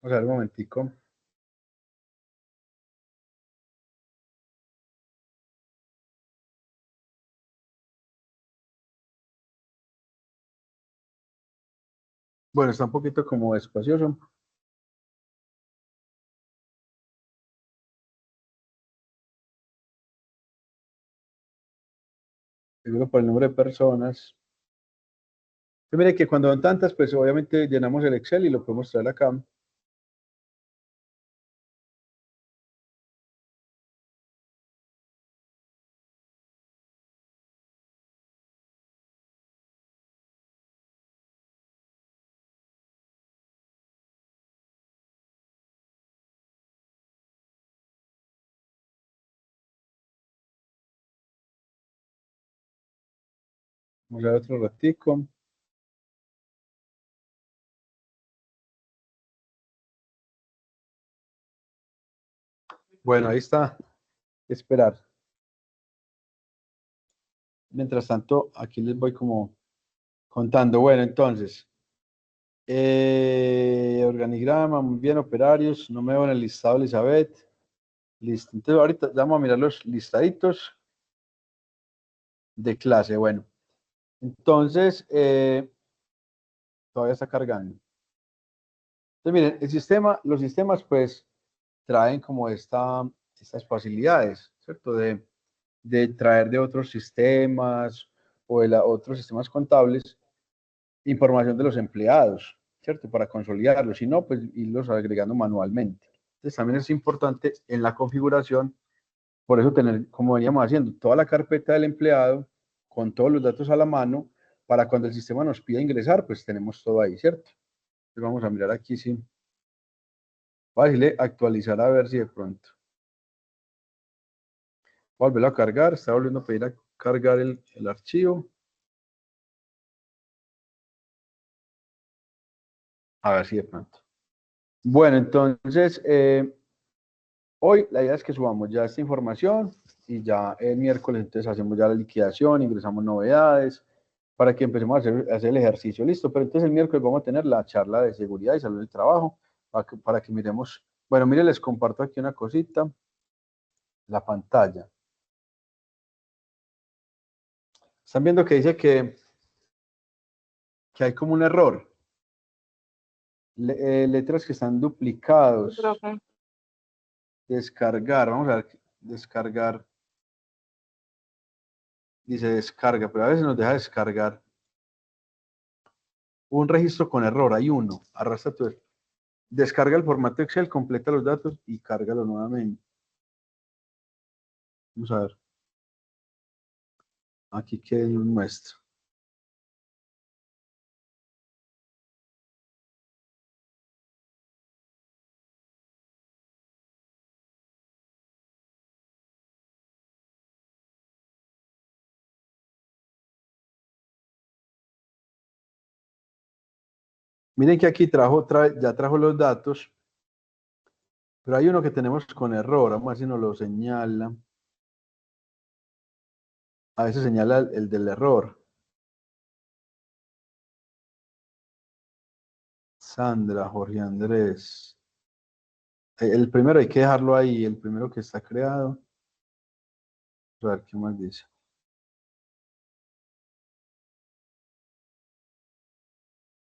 Vamos a ver un momentico. Bueno, está un poquito como espacioso. Seguro por el número de personas. Pues mire que cuando van tantas, pues obviamente llenamos el Excel y lo podemos traer acá. Vamos a ver otro ratico. Bueno, ahí está. Esperar. Mientras tanto, aquí les voy como contando. Bueno, entonces, organigrama, muy bien, operarios. No me veo en el listado, Elizabeth. Listo. Entonces, ahorita vamos a mirar los listaditos de clase. Bueno, entonces, todavía está cargando. Entonces, miren, el sistema, los sistemas, pues, traen como estas facilidades, ¿cierto? De traer de otros sistemas o de otros sistemas contables información de los empleados, ¿cierto? Para consolidarlos, si no, pues irlos agregando manualmente. Entonces también es importante en la configuración, por eso tener, como veníamos haciendo, toda la carpeta del empleado con todos los datos a la mano, para cuando el sistema nos pida ingresar, pues tenemos todo ahí, ¿cierto? Entonces vamos a mirar aquí, sí. Voy a decirle actualizar a ver si de pronto. Voy a volverlo a cargar, está volviendo a pedir a cargar el archivo. A ver si de pronto. Bueno, entonces, hoy la idea es que subamos ya esta información y ya el miércoles entonces hacemos ya la liquidación, ingresamos novedades para que empecemos a hacer el ejercicio. Listo, pero entonces el miércoles vamos a tener la charla de seguridad y salud del trabajo para que miremos. Bueno, mire, les comparto aquí una cosita, la pantalla. Están viendo que dice que hay como un error. Letras que están duplicados. Descargar, vamos a ver, descargar. Dice descarga, pero a veces nos deja descargar un registro con error, hay uno, arrastra todo. Descarga el formato Excel, completa los datos y cárgalo nuevamente. Vamos a ver. Aquí que nos muestra. Miren que aquí ya trajo los datos, pero hay uno que tenemos con error. Vamos a ver si nos lo señala. A veces señala el del error. Sandra, Jorge Andrés. El primero hay que dejarlo ahí, el primero que está creado. A ver qué más dice.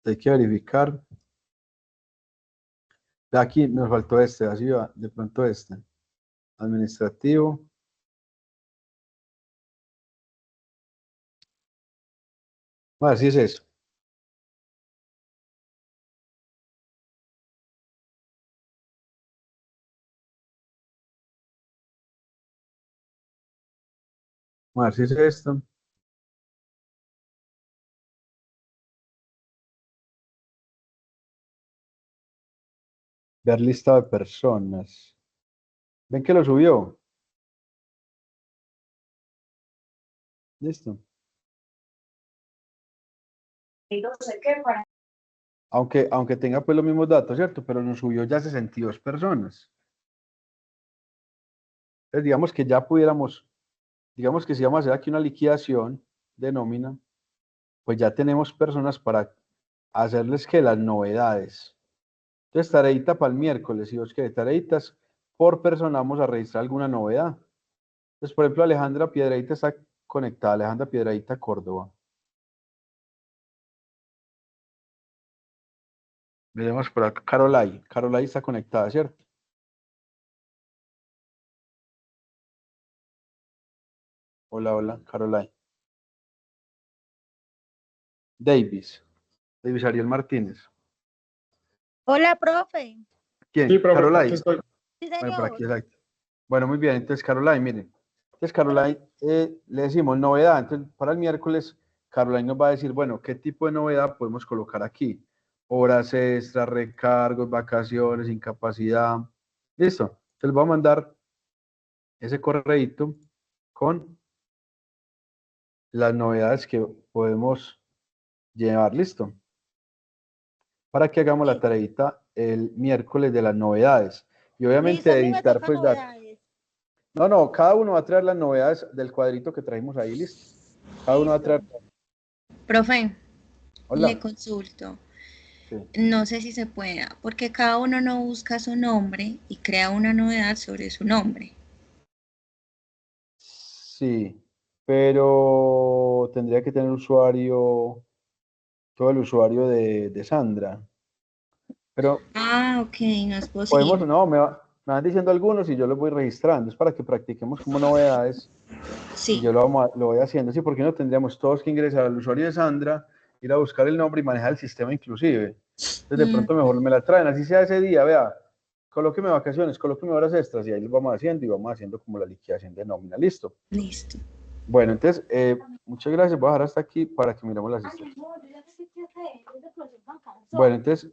Hay que verificar. Aquí nos faltó este, así va, de pronto este. Administrativo. Bueno, así es eso. Bueno, así es esto. Ver listado de personas. ¿Ven que lo subió? Listo. Aunque tenga pues los mismos datos, ¿cierto? Pero nos subió ya 62 personas. Entonces, digamos que ya pudiéramos, digamos que si vamos a hacer aquí una liquidación de nómina, pues ya tenemos personas para hacerles que las novedades. Entonces, tareita para el miércoles, si vos querés tareitas por persona, vamos a registrar alguna novedad. Entonces, por ejemplo, Alejandra Piedradita está conectada, Alejandra Piedradita Córdoba. Veremos por acá, Carolai está conectada, ¿cierto? Hola, hola, Carolai. Davis Ariel Martínez. Hola, profe. ¿Quién? Sí, profe, Carolai. aquí estoy. Sí, Bueno, por señor. aquí, exacto. Bueno, muy bien. Entonces, Carolai, miren. Entonces, Carolai, le decimos novedad. Entonces, para el miércoles, Carolai nos va a decir, bueno, ¿qué tipo de novedad podemos colocar aquí? Horas extras, recargos, vacaciones, incapacidad. Listo. Entonces, voy a mandar ese correíto con las novedades que podemos llevar. Listo. Para que hagamos la tareita el miércoles de las novedades. Y obviamente Listo, a mí me editar, toca pues, novedades. No, cada uno va a traer las novedades del cuadrito que traímos ahí, listo. Cada uno va a traer. Profe, Hola. le consulto. Sí. No sé si se pueda, porque cada uno no busca su nombre y crea una novedad sobre su nombre. Sí, pero tendría que tener usuario, todo el usuario de Sandra. Pero Ah, ok, no es podemos, posible. no, me van diciendo algunos y yo los voy registrando. Es para que practiquemos como novedades. Sí. Y yo lo voy haciendo. Sí, porque no tendríamos todos que ingresar al usuario de Sandra, ir a buscar el nombre y manejar el sistema inclusive. Entonces de pronto mejor me la traen, así sea ese día, vea, colóqueme vacaciones, colóqueme horas extras y ahí lo vamos haciendo y vamos haciendo como la liquidación de nómina. ¿Listo? Listo. Bueno, entonces, muchas gracias. Voy a dejar hasta aquí para que miremos las historias. Bueno, entonces,